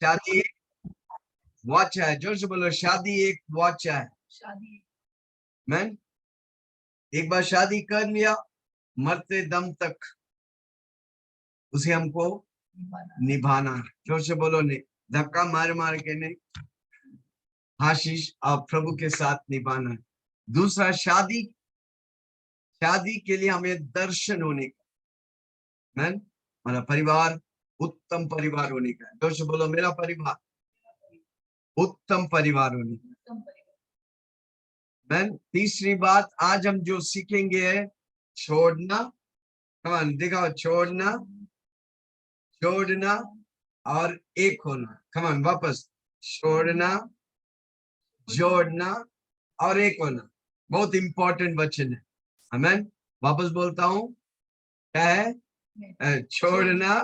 शादी एक वॉच है। जोर से बोलो, शादी एक वॉच है। शादी मैन एक बार शादी कर लिया, मरते दम तक उसे हमको निभाना है। जोर से बोलो, नहीं धक्का मार मार के नहीं, आशीष और प्रभु के साथ निभाना है। दूसरा, शादी के लिए हमें दर्शन होने का, मैन हमारा परिवार उत्तम परिवार होने का। जोर से बोलो, मेरा परिवार उत्तम परिवार होने का। मैन तीसरी बात आज हम जो सीखेंगे है छोड़ना। कमान दिखाओ, छोड़ना, छोड़ना और एक होना। कमान वापस, छोड़ना, जोड़ना और एक होना। बहुत इंपॉर्टेंट वचन है। आमेन। वापस बोलता हूं, क्या है? छोड़ना,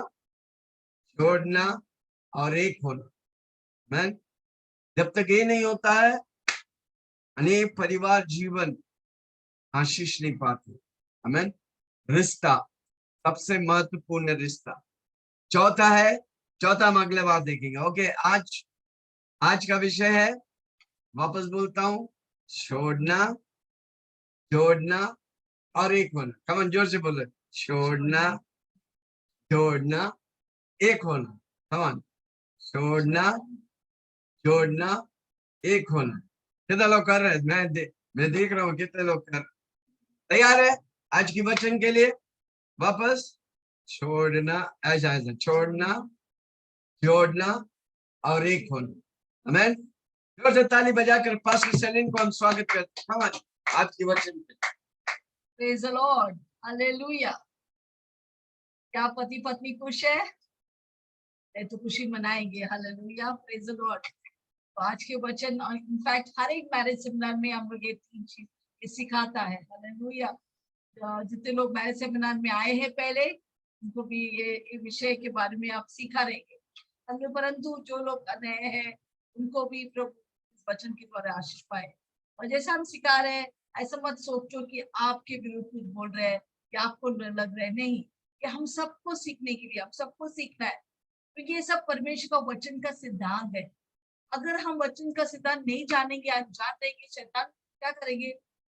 छोड़ना और एक होना। मैन जब तक ये नहीं होता है, अनेक परिवार जीवन आशीष नहीं पाते। आमेन। रिश्ता सबसे महत्वपूर्ण रिश्ता। चौथा है, चौथा हम अगले बार देखेंगे। ओके, आज का विषय है, वापस बोलता हूं, छोड़ना, जोड़ना और एक होना। कमन जोर से बोले, छोड़ना, जोड़ना, एक होना। कमन, छोड़ना, जोड़ना, एक होना। कितने लोग कर रहे हैं? मैं देख रहा हूँ कितने लोग कर। तैयार है आज की वचन के लिए? वापस, छोड़ना, ऐसा ऐसा, छोड़ना, जोड़ना और एक होना। आमेन। जोर से ताली बजाकर पास्टर सेलिन को हम स्वागत करते हैं आज की वचन पे। Praise the Lord, hallelujah. क्या पति पत्नी खुश है? तो खुशी मनाएंगे। Hallelujah, praise the Lord. तो आज के वचन, इनफैक्ट हर एक मैरिज सेमिनार में हम लोग ये तीन चीज सिखाता है। हालेलुया। जितने लोग मैरिज सेमिनार में आए हैं पहले, उनको भी ये विषय के बारे में आप सीखा रहेंगे। परंतु जो लोग नए हैं, उनको भी प्रभु इस वचन के द्वारा आशीष पाए। और जैसा हम सिखा रहे हैं, ऐसा मत सोचो कि आपके विरुद्ध कुछ बोल रहे हैं या आपको लग रहा है। नहीं, कि हम सबको सीखने के लिए, हम सबको सीखना है, क्योंकि ये सब परमेश्वर का वचन का सिद्धांत है। अगर हम वचन का सिद्धांत नहीं जानेंगे, जान देंगे, शैतान क्या करेंगे?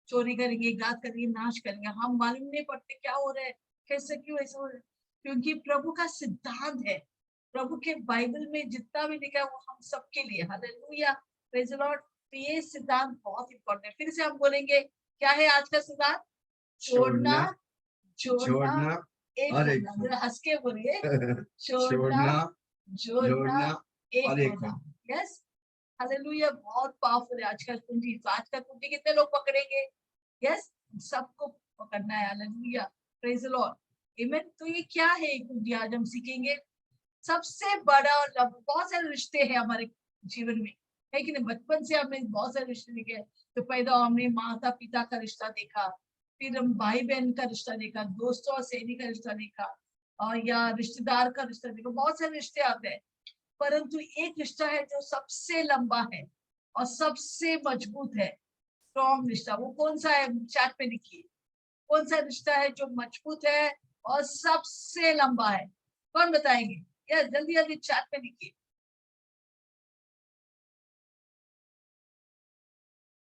चोरी करेंगे, घात करेंगे, नाश करेंगे। हम मालूम नहीं पड़ते क्या हो रहा है, कैसे, क्यों ऐसा हो रहा है। क्योंकि प्रभु का सिद्धांत है, प्रभु के बाइबल में जितना भी लिखा है वो हम सबके लिए। Hallelujah, praise the Lord. तो ये सिद्धांत बहुत इंपॉर्टेंट है। फिर से हम बोलेंगे, क्या है आज का सिद्धांत? छोड़ना, जोड़ना, एक होना। जरा हंस के बोलिए, छोड़ना, जोड़ना, एक होना। Yes, hallelujah. बहुत पावरफुल है आज का कुंजी। तो आज का कुंजी कितने लोग पकड़ेंगे? यस, सबको पकड़ना है। हालेलुया, प्रेज द लॉर्ड, आमेन। तो ये क्या है कुंजी? आज हम सीखेंगे। सबसे बड़ा और बहुत सारे रिश्ते हैं हमारे जीवन में, है कि नहीं? बचपन से हमने बहुत सारे रिश्ते देखे। तो पैदा हमने माता पिता का रिश्ता देखा, फिर हम भाई बहन का रिश्ता देखा, दोस्तों और सहेली का रिश्ता देखा, और या रिश्तेदार का रिश्ता देखा। बहुत सारे रिश्ते आते हैं, परंतु एक रिश्ता है जो सबसे लंबा है और सबसे मजबूत है, स्ट्रॉन्ग रिश्ता। वो कौन सा है? चैट पे लिखिए, कौन सा रिश्ता है जो मजबूत है और सबसे लंबा है? कौन बताएंगे? यस, जल्दी जल्दी चैट पे लिखिए।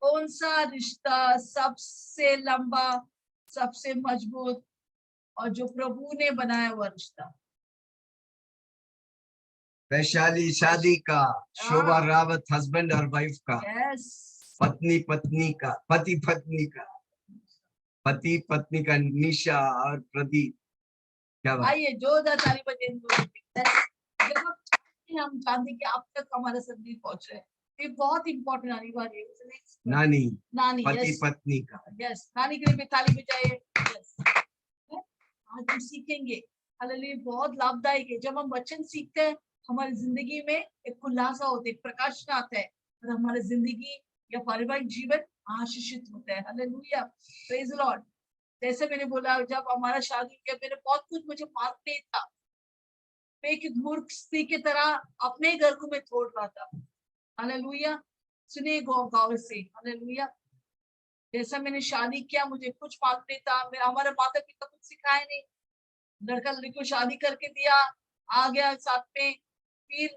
कौन सा रिश्ता सबसे लंबा, सबसे मजबूत और जो प्रभु ने बनाया हुआ रिश्ता? वैशाली शादी का, शोभा रावत हस्बैंड और वाइफ का, यस, पत्नी पत्नी का, पति पत्नी का, पति पत्नी का, निशा और प्रदीप। क्या बात? आइए जोरदार ताली बजाएं। हम जानते कि आप तक हमारा संदेश पहुंच रहा है। ये बहुत इंपॉर्टेंट अनिवार्य है। नानी, नानी, पति यस, पत्नी का। यस, नानी के लिए भी ताली बजाइए। यस, आज हम सीखेंगे। हालेलुया, बहुत लाभदायक है। जब हम वचन सीखते हैं, हमारी जिंदगी में एक खुलासा होता है, एक प्रकाश आता है, और हमारी जिंदगी या पारिवारिक जीवन आशीषित होता है। Hallelujah, praise the Lord. जैसे मैंने बोला, जब हमारा शादी किया, मेरे बहुत कुछ मुझे मालूम नहीं था। मैं एक मूर्ख स्त्री की तरह अपने घर को मैं तोड़ रहा था। हालेलुया, सुनिए गौर से। हालेलुया, जैसा मैंने शादी किया, मुझे कुछ मालूम नहीं था। हमारे माता पिता कुछ सिखाए नहीं। लड़का लड़की को शादी करके दिया, आ गया साथ में। फिर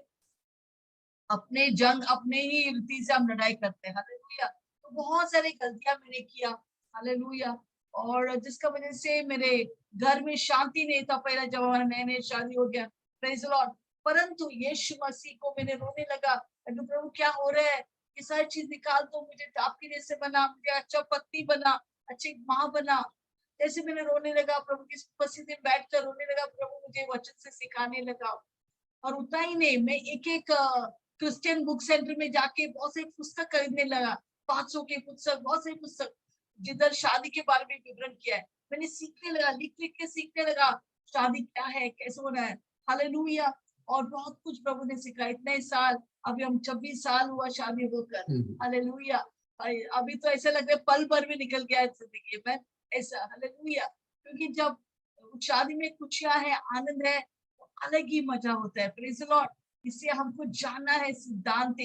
अपने जंग अपने ही रीति से हम लड़ाई करते हैं। हालेलुया। तो बहुत सारी गलतियां मैंने किया। हालेलुया। और जिसका वजह से मेरे घर में शांति नहीं था पहला, जब हमारा नए नए शादी हो गया। Praise the Lord. परंतु यीशु मसीह को मैंने रोने लगा, प्रभु क्या हो रहा है, ये सारी चीज निकाल दो, मुझे आपके जैसे बना, मुझे अच्छा पत्नी बना, अच्छी माँ बना। जैसे मैंने रोने लगा, प्रभु की उपस्थिति में बैठकर रोने लगा, प्रभु मुझे वचन से सिखाने लगा। और उतना ही नहीं, मैं एक एक क्रिश्चियन बुक सेंटर में जाके बहुत से पुस्तक खरीदने लगा, 500 के पुस्तक, बहुत से पुस्तक जिधर शादी के बारे में विवरण किया है। मैंने सीखने लगा, लिख लिख के सीखने लगा, शादी क्या है, कैसे होना है। हालेलुया। और बहुत कुछ प्रभु ने सिखाया। इतने साल, अभी हम 26 साल हुआ शादी होकर। हालेलुया। अभी तो ऐसा लग रहा है पल भर में निकल गया है जिंदगी में, ऐसा। हालेलुया। क्योंकि जब शादी में खुशियां है, आनंद है, अलग ही मजा होता है। Praise the Lord. इससे हमको जानना है सिद्धांत,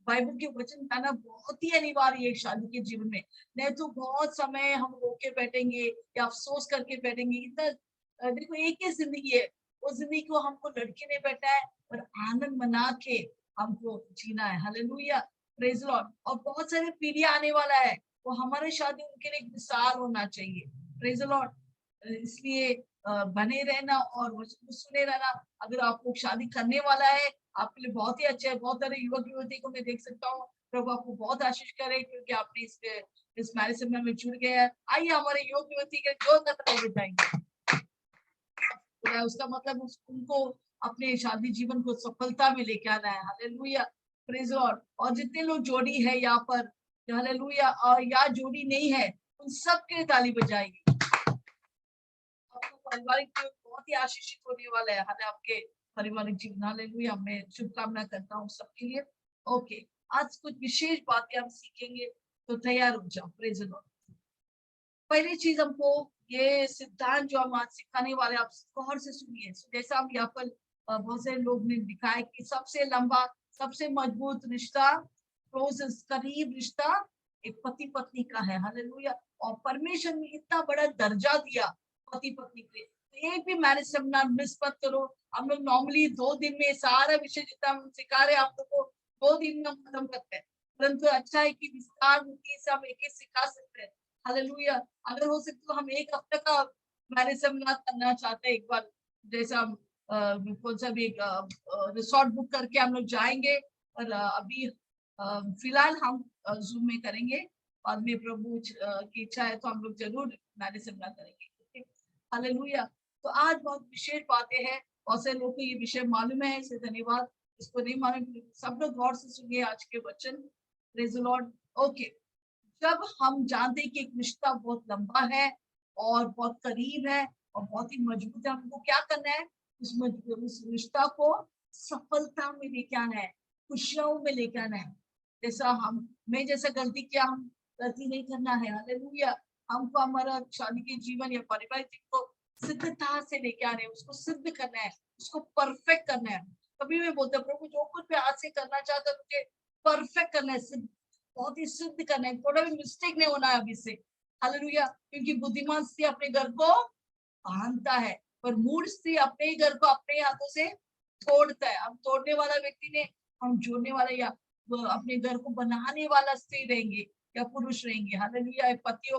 बाइबल के वचन जानना बहुत ही अनिवार्य है शादी के जीवन में। नहीं तो बहुत समय हम रोके बैठेंगे या अफसोस करके बैठेंगे। इतना देखो, एक ही जिंदगी है, उस जिंदगी को हमको लड़के नहीं बैठा है और आनंद मना के हमको जीना है। हालेलुया। Praise the Lord. और बहुत सारे पीढ़ी आने वाला है, वो हमारे शादी उनके लिए एक मिसाल होना चाहिए। Praise the Lord. इसलिए बने रहना और वचन को सुने रहना। अगर आप लोग शादी करने वाला है, आपके लिए बहुत ही अच्छा है। बहुत सारे युवक युवती को मैं देख सकता हूँ। प्रभु आपको बहुत आशीष करे, क्योंकि आपने इस मैरिज सेमिनार में जुड़ गए हैं। आइए हमारे युवक युवती के जो नजर बजाएंगे, उसका मतलब उनको अपने शादी जीवन को सफलता में लेके आना है। हालेलुया। Praise Lord. और जितने लोग जोड़ी है यहाँ पर, हालेलुया, और या जोड़ी नहीं है, उन सब के लिए ताली बजाएगी। पारिवारिक जीवन बहुत ही आशीषित होने वाला है। हाले आपके पारिवारिक जीवन। हालेलुया। मैं शुभकामना करता हूँ सबके लिए। ओके, आज कुछ विशेष बातें हम सीखेंगे, तो तैयार हो जाओ। Praise Lord. पहली चीज हमको ये सिद्धांत जो हम आज सिखाने वाले, आप गौर से सुनिए। जैसा हम यहाँ पर बहुत से लोग ने लिखा है कि सबसे लंबा, सबसे मजबूत रिश्ता, क्लोजेस्ट, करीब रिश्ता एक पति पत्नी का है। हालेलुया। और परमेश्वर ने इतना बड़ा दर्जा दिया पति पत्नी के लिए। तो एक भी मैरिज सेमिनार मिस मत करो। हम लोग नॉर्मली 2 दिन में सारा विषय जितना हम सिखा रहे हैं आप लोग को, 2 दिन में हम खत्म करते हैं। परंतु अच्छा है कि विस्तार रीति से हम एक एक सिखा सकते हैं। हालेलुया। अगर हो सके तो हम 1 हफ्ते का मैरिज सेमिनार करना चाहते हैं एक बार। जैसे हम कौन सा भी रिसोर्ट बुक करके हम लोग जाएंगे। और अभी फिलहाल हम जूम में करेंगे। बाद में प्रभु की इच्छा है तो हम लोग जरूर मैरिज सेमिनार करेंगे। हालेलुया। तो आज बहुत विशेष बातें हैं। बहुत से लोगों को ये विषय मालूम है, इससे धन्यवाद। इसको नहीं मालूम, सब लोग गौर से सुनिए आज के वचन। Praise the Lord. ओके, जब हम जानते हैं कि एक रिश्ता बहुत लंबा है और बहुत करीब है और बहुत ही मजबूत है, हमको क्या करना है, उस रिश्ता को सफलता में लेके आना है, खुशियों में लेके आना है। जैसा मैं जैसा गलती किया, हम गलती नहीं करना है। हालेलुया। हमको हमारा शादी के जीवन या पारिवारिक जीवन को सिद्धता से लेके आना है, उसको सिद्ध करना है, उसको परफेक्ट करना है। कभी मैं बोलता प्रभु जो कुछ मैं आज से करना चाहता हूँ, मुझे परफेक्ट करना है, बहुत ही सिद्ध करना है, थोड़ा भी मिस्टेक नहीं होना है अभी से। हालेलुया। क्योंकि बुद्धिमान स्त्री अपने घर को बांधता है, पर मूर्ख स्त्री अपने ही घर को अपने हाथों से तोड़ता है। हम तोड़ने वाला व्यक्ति ने, हम जोड़ने वाला या अपने घर को बनाने वाला स्त्री रहेंगे या पुरुष रहेंगे। हालेलुया। पति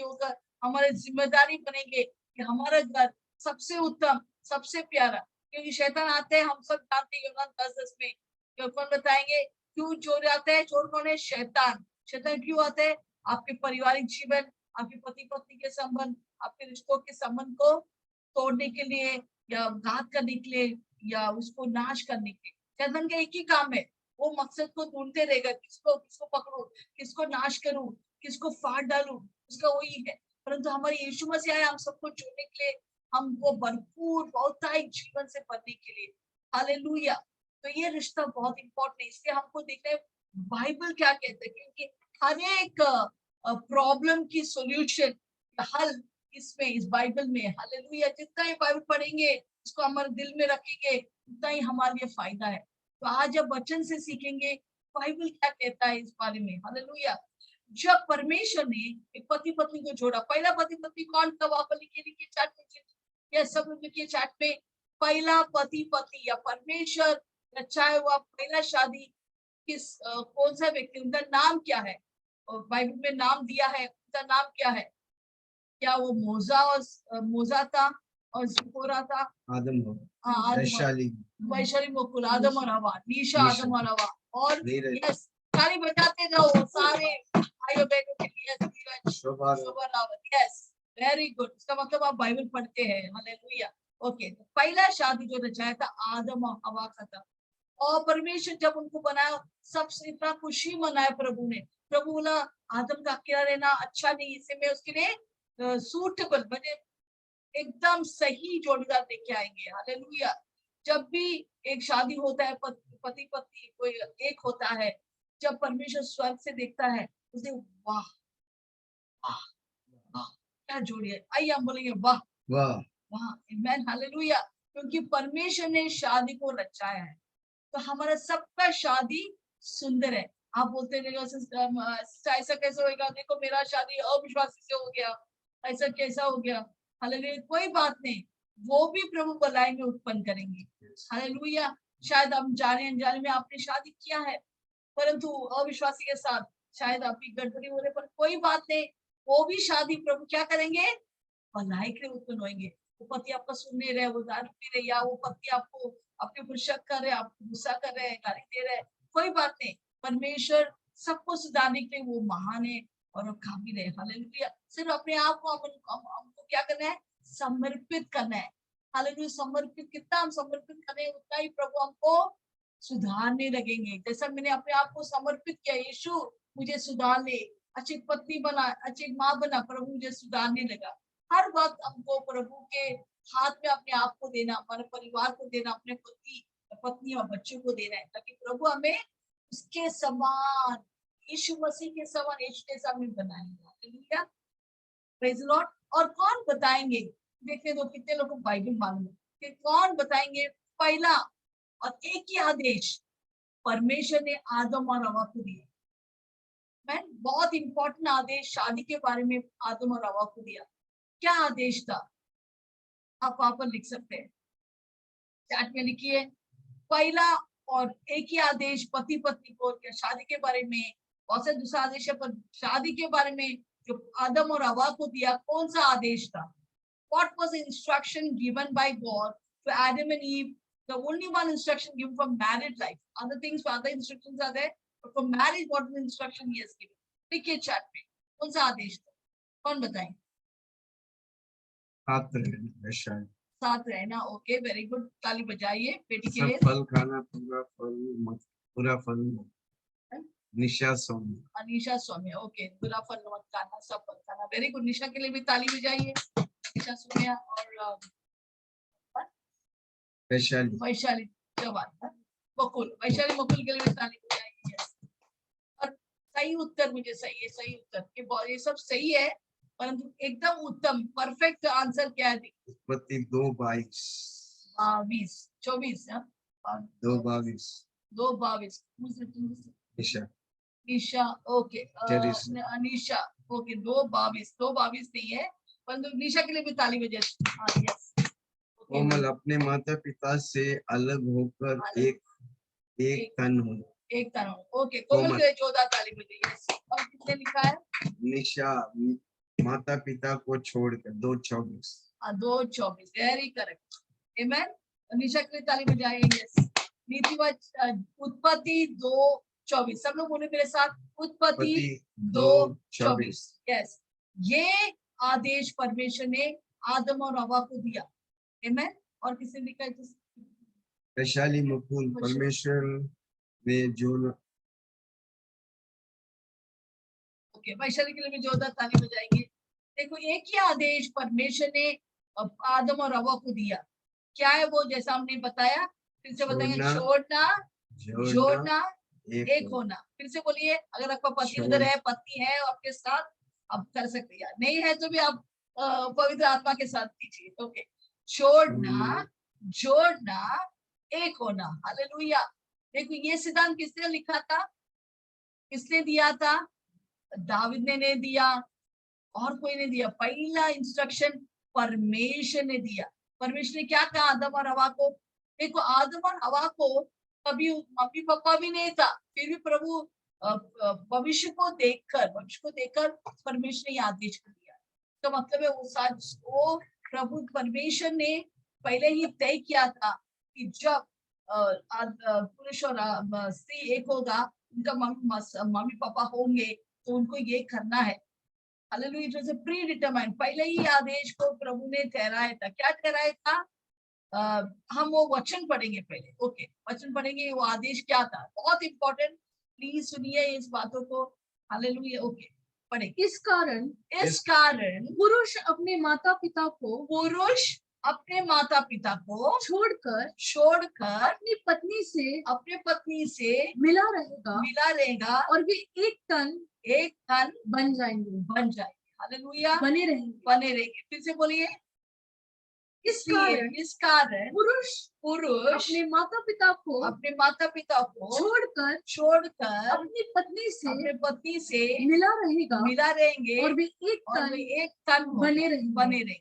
होकर हमारी जिम्मेदारी बनेंगे कि हमारा घर सबसे उत्तम, सबसे प्यारा। क्योंकि शैतान आते हैं, हम सब जानते हैं। यूहन्ना 10:10 में कौन बताएंगे क्यों चोर आता है? चोर कौन है? शैतान। शैतान क्यों आता है? आपके पारिवारिक जीवन, आपके पति पत्नी के संबंध, आपके रिश्तों के संबंध को तोड़ने के लिए या घात करने के लिए या उसको नाश करने के लिए। शैतान का एक ही काम है, वो मकसद को ढूंढते रहेगा, किसको किसको पकड़ूं, किसको नाश करूं, किसको फाड़ डालूं, उसका वही है। परंतु हमारे यीशु मसीह आए हम सबको जोड़ने के लिए, हमको भरपूर बहुतायत जीवन से भरने के लिए। हालेलुया। तो ये रिश्ता बहुत इंपॉर्टेंट है। इसलिए हमको देखना है बाइबल क्या कहता है, क्योंकि हर एक प्रॉब्लम की सॉल्यूशन, हल इसमें, इस बाइबल में। हालेलुया। जितना ही बाइबल पढ़ेंगे, इसको हमारे दिल में रखेंगे, उतना ही हमारे लिए फायदा है। तो आज जब वचन से सीखेंगे बाइबल क्या कहता है इस बारे में। हालेलुया। जब परमेश्वर ने एक पति पत्नी को जोड़ा, पहला पति पत्नी कौन था? वहां पर लिखिए चार्ट में, या सब लिखिए चार्ट में। पहला पति पत्नी या परमेश्वर रचाया हुआ पहला शादी किस कौन सा व्यक्ति, उनका नाम क्या है? और बाइबल में नाम दिया है, उनका नाम क्या है? क्या वो मोजा था और जिपोरा था? आदम हो, हाँ, आदम और- वैशाली, वैशाली मुकुल, आदम और हवा, नीशा, नीशा। आदम और हवा, और नीरज, यस, ताली बजाते जाओ सारे भाइयों बहनों के लिए। नीरज, शोभा, शोभा रावत, यस, वेरी गुड। इसका मतलब आप बाइबल पढ़ते हैं, हालेलुया। ओके, तो पहला शादी जो रचाया था आदम और हवा का था, और परमेश्वर जब उनको बनाया सबसे इतना खुशी मनाया प्रभु ने। प्रभु बोला आदम का अकेला रहना अच्छा नहीं, इसे मैं उसके लिए सूटेबल बने एकदम सही जोड़ीदार लेके आएंगे, हालेलुया। जब भी एक शादी होता है, पति पत्नी कोई एक होता है, जब परमेश्वर स्वर्ग से देखता है उसे वाह वाह वाह क्या जोड़ी है, आइए हम बोलेंगे वाह वाह, वाह, आमेन, हालेलुया। क्योंकि परमेश्वर ने शादी को रचाया है, तो हमारा सबका शादी सुंदर है। आप बोलते रहेगा ऐसा कैसे होगा, देखो मेरा शादी अविश्वासी से हो गया, ऐसा कैसा हो गया। हालेलुया, कोई बात नहीं, वो भी प्रभु भलाई में उत्पन्न करेंगे, हालेलुया। शायद हम जाने अनजाने में आपने शादी किया है, परंतु अविश्वासी के साथ शायद आपकी गड़बड़ी होने पर कोई बात नहीं, वो भी शादी प्रभु क्या करेंगे, भलाई के लिए उत्पन्न होंगे। वो पति आपका सुन नहीं रहे, वो दारू पी रहे, या वो पति आपको अपने ऊपर शक कर रहे, आपको गुस्सा कर रहे हैं, गाली दे रहे हैं, कोई बात नहीं, परमेश्वर सबको सुधारने के लिए वो महान है और वो काबिल है, हालेलुया। सिर्फ अपने आप को हमको क्या करना है, समर्पित करना है, हालेलुया। समर्पित कितना हम समर्पित करें उतना ही प्रभु हमको सुधारने लगेंगे। जैसा मैंने अपने आप को समर्पित किया, यीशु मुझे सुधार ले, अच्छी पत्नी बना, अच्छी माँ बना, प्रभु मुझे सुधारने लगा। हर वक्त हमको प्रभु के हाथ में अपने आप को देना, अपने परिवार को देना, अपने पति पत्नी और बच्चों को देना है, ताकि प्रभु हमें उसके समान, यीशु मसीह के समान, यीशु के समान बनाएंगे, हालेलुया, प्रेज लॉर्ड। और कौन बताएंगे, देखने दो कितने लोगों को बाइबल मालूम है, कि कौन बताएंगे पहला और एक ही आदेश परमेश्वर ने आदम और हवा को दिया। मैं बहुत इंपॉर्टेंट आदेश शादी के बारे में आदम और हवा को दिया। क्या आदेश था, आप वहां पर लिख सकते हैं, चैट में लिखिए। पहला और एक ही आदेश पति पत्नी को, या शादी के बारे में बहुत से दूसरा आदेश है, पर शादी के बारे में जो आदम और हवा को दिया, कौन सा आदेश था? What was the instruction given by God to Adam and Eve? The only one instruction given for married life. Other things, other instructions are there, but for marriage, what is the instruction he has given? लिखिए chat में, कौन सा आदेश था, कौन बताएं? वैशाली, साथ रहना, okay, very good, ताली बजाइए बेटी के सब लिए। फल खाना, पूरा फल, निशा, सोनी, अनीशा सौम्या, ओके, बुरा फल मत खाना, सब फल खाना, वेरी गुड। निशा के लिए भी ताली बजाइए, निशा सौम्या। और वैशाली, वैशाली जवान, बकुल, वैशाली बकुल के लिए भी ताली बजाइए, yes। और सही उत्तर, मुझे सही है, सही उत्तर, ये सब सही है, परंतु एकदम उत्तम परफेक्ट आंसर क्या है? उत्पत्ति 2:22, 22, 24, 2:22, 2:22, Nisha, Isha, okay, Teresa, Anisha, okay, 2:22, 2:22 नहीं है, परंतु निशा के लिए भी ताली बजाइए, हाँ, यस। कोमल अपने माता पिता से अलग होकर एक तन हो, एक तरह, ओके, कोमल के लिए जोरदार ताली बजाइए, यस। और किसने लिखा है? निशा माता पिता को छोड़कर 2:24, 2:24, वेरी करेक्ट, आमेन। निशा के लिए ताली बजाइए, यस। उत्पत्ति 2:24, सब लोग बोले मेरे साथ, उत्पत्ति 2:24, यस। ये आदेश परमेश्वर ने आदम और हवा को दिया, आमेन। और किसने लिखा है? वैशाली मुकुल, परमेश्वर ने जो ओके, वैशाली के लिए भी जोरदार ताली बजाएंगे। देखो, एक ही आदेश परमेश्वर ने आदम और हवा को दिया, क्या है वो? जैसा हमने बताया, फिर से बताएंगे, छोड़ना, जोड़ना, एक होना। फिर से बोलिए, अगर आपका पति उधर है, पत्नी है आपके साथ, आप कर सकते हैं, नहीं है तो भी आप पवित्र आत्मा के साथ कीजिए, ओके। छोड़ना, जोड़ना, एक होना, हालेलुया। देखो, ये सिद्धांत किसने लिखा था, किसने दिया था? दाविद ने दिया, और कोई ने दिया। पहला इंस्ट्रक्शन परमेश्वर ने दिया। परमेश्वर ने क्या कहा आदम और हवा को? देखो, आदम और हवा को कभी मम्मी पापा भी नहीं था, फिर भी प्रभु भविष्य को देखकर परमेश्वर ने ये आदेश कर दिया। तो मतलब है वो प्रभु परमेश्वर ने पहले ही तय किया था कि जब पुरुष और स्त्री एक होगा, उनका मम्मी पापा होंगे, तो उनको ये करना है। Hallelujah, it was a pre determined, पहले ही आदेश को प्रभु ने ठहराया था। क्या ठहराया था? हम वो वचन पढ़ेंगे पहले। ओके, वचन पढ़ेंगे, वो आदेश क्या था, बहुत इंपॉर्टेंट, प्लीज सुनिए इस बातों को। हालेलुया, ओके पढ़े। इस कारण पुरुष अपने माता पिता को छोड़कर अपनी पत्नी से मिला रहेगा और वे एक तन बन जाएंगे। हालेलुया, बने रहेंगे। फिर से बोलिए। इस कारण पुरुष अपने माता पिता को छोड़कर अपनी पत्नी से मिला रहेंगे और वे एक तन बने रहेंगे।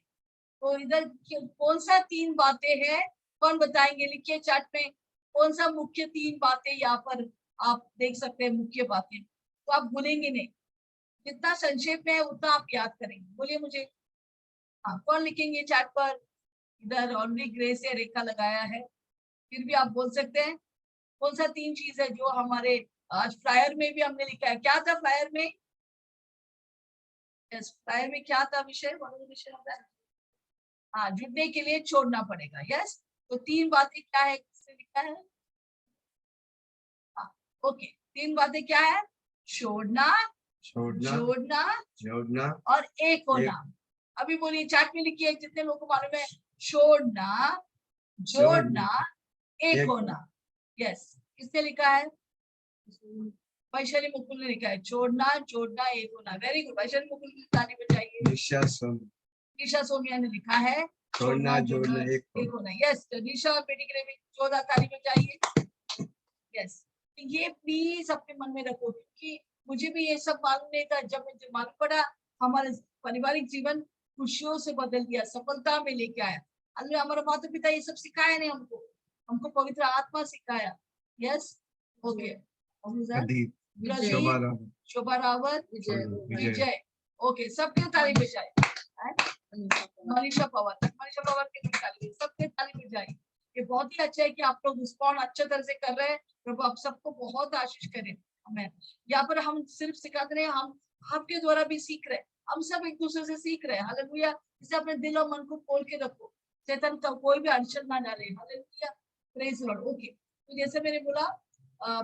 तो इधर कौन सा 3 बातें हैं, कौन बताएंगे? लिखिए चार्ट में, कौन सा मुख्य 3 बातें यहाँ पर आप देख सकते हैं, मुख्य बातें, तो आप भूलेंगे नहीं। जितना संक्षेप में है उतना आप याद करेंगे। बोलिए मुझे। हाँ, कौन लिखेंगे चार्ट पर? इधर ऑलरेडी ग्रे से रेखा लगाया है, फिर भी आप बोल सकते हैं। कौन सा 3 चीज है जो हमारे आज फ्लायर में भी हमने लिखा है? क्या था फ्लायर में? फ्लायर में क्या था विषय? विषय होता है, हाँ, जुड़ने के लिए छोड़ना पड़ेगा। यस, तो 3 बातें क्या है, किससे लिखा है? ओके, 3 बातें क्या है? छोड़ना और एक होना। अभी बोलिए, चार्ट में लिखिए, जितने लोगों को मालूम है। छोड़ना, जोड़ना, एक होना। यस, किसने लिखा है? वैशाली मुकुल ने लिखा है, छोड़ना, जोड़ना, एक होना। वेरी गुड, वैशाली मुकुल की ताली बजाइए। निशा सोमिया ने लिखा है, छोड़ना, जोड़ना, एक होना। यस, निशा और बेटी के लिए भी 14 ताली बजाइए। यस, ये प्लीज अपने मन में रखो, क्योंकि मुझे भी ये सब मालूम नहीं था। जब मुझे मालूम पड़ा, हमारे पारिवारिक जीवन खुशियों से बदल दिया, सफलता में लेके आया। अल्लाह, हमारे माता पिता ये सब सिखाया नहीं हमको पवित्र आत्मा सिखाया। Yes, okay. Shobha Rawat, Vijay, okay, सबके ताली बजाए। मनीषा पवार के ताली, सबके ताली बजाए। ये बहुत ही अच्छा है कि आप लोग रिस्पॉन्ड अच्छे तरह से कर रहे हैं। प्रभु आप सबको बहुत आशीष करें। हमें यहाँ पर हम सिर्फ सिखाते रहे, हम आपके द्वारा भी सीख रहे हैं। हम सब एक दूसरे से सीख रहे हैं। हालेलुया, इसे अपने दिल और मन को खोल के रखो, शैतान का कोई भी अड़चन ना डाले। Hallelujah, praise Lord. ओके, तो जैसे मैंने बोला,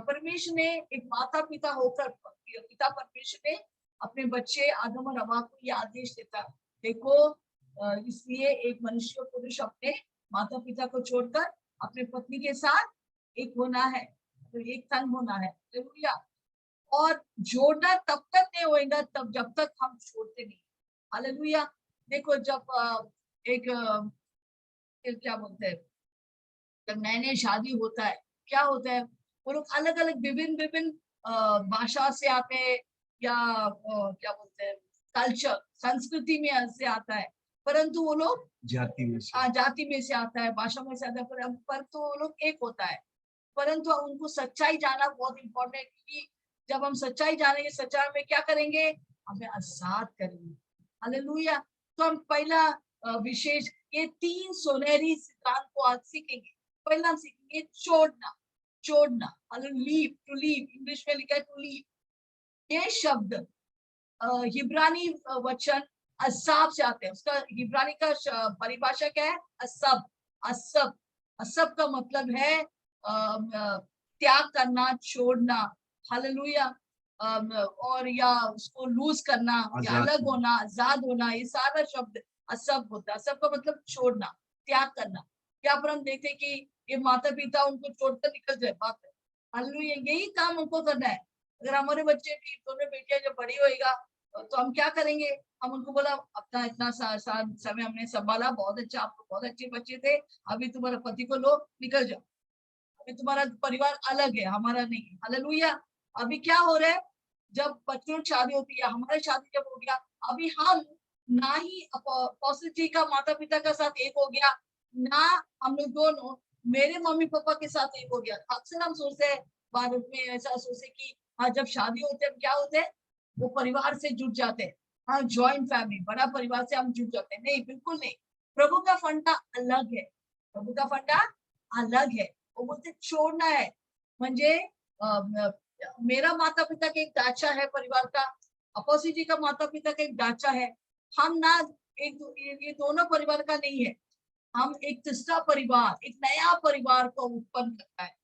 परमेश्वर ने एक माता पिता होकर, पिता परमेश्वर ने अपने बच्चे आदम और हवा को ये आदेश देता, देखो, इसलिए एक मनुष्य पुरुष अपने माता पिता को छोड़कर अपने पत्नी के साथ एक होना है, तो एक तन होना है। हालेलुया, और जोड़ना तब तक नहीं होएगा तब जब तक हम छोड़ते नहीं। हालेलुया, देखो, जब एक क्या बोलते हैं, जब नए नए शादी होता है, क्या होता है, वो लोग अलग अलग विभिन्न भाषा से आते हैं, या क्या बोलते हैं, कल्चर, संस्कृति में से आता है, परंतु वो लोग जाति में से आता है, भाषा में से आता है, पर तो वो लोग एक होता है। परंतु उनको सच्चाई जानना बहुत इम्पोर्टेंट है, क्योंकि जब हम सच्चाई जानेंगे, सच्चाई में क्या करेंगे, हमें आजाद करेंगे। हालेलुया, तो हम पहला विशेष ये 3 सुनहरी सिद्धांत को आज सीखेंगे। पहला हम सीखेंगे छोड़ना, लीव, टू लीव, इंग्लिश में लिखा है टू लीव। ये शब्द हिब्रानी वचन असाब से आते हैं। उसका हिब्रानी का परिभाषा क्या है? असब का मतलब है त्याग करना, छोड़ना। हालेलुया, और या उसको लूज करना, या अलग होना, आजाद होना, ये सारा शब्द असब होता है। असब का मतलब छोड़ना, त्याग करना। यहाँ पर हम देखते हैं कि ये माता पिता उनको छोड़कर निकल जाए, बात है। हालेलुया, यही काम हमको करना है। अगर हमारे बच्चे भी, दोनों बेटियां जब बड़ी होएगा, तो हम क्या करेंगे? हम उनको बोला, अपना इतना समय हमने संभाला, बहुत अच्छा, आप बहुत अच्छे बच्चे थे, अभी तुम्हारे पति को लो, निकल जाओ, अभी तुम्हारा परिवार अलग है, हमारा नहीं है। हालेलुया, अभी क्या हो रहा है, जब बच्चों की शादी होती है, हमारी शादी जब हो गया, अभी हम ना ही अपोस्टल जी का माता पिता का साथ एक हो गया, ना हम लोग दोनों मेरे मम्मी पापा के साथ एक हो गया। अक्सर हम सोचते हैं भारत में, ऐसा सोचते कि हाँ जब शादी होते हैं क्या होते हैं, वो परिवार से जुड़ जाते हैं। हाँ जॉइंट फैमिली, बड़ा परिवार से हम जुड़ जाते हैं। नहीं, बिल्कुल नहीं। प्रभु का फंडा अलग है, प्रभु का फंडा अलग है। वो बोलते छोड़ना है, म्हणजे मेरा माता पिता का एक ढांचा है परिवार का, अपोसी जी का माता पिता का एक ढांचा है। हम ना ये दोनों परिवार का नहीं है, हम एक तीसरा परिवार, एक नया परिवार को उत्पन्न करता है।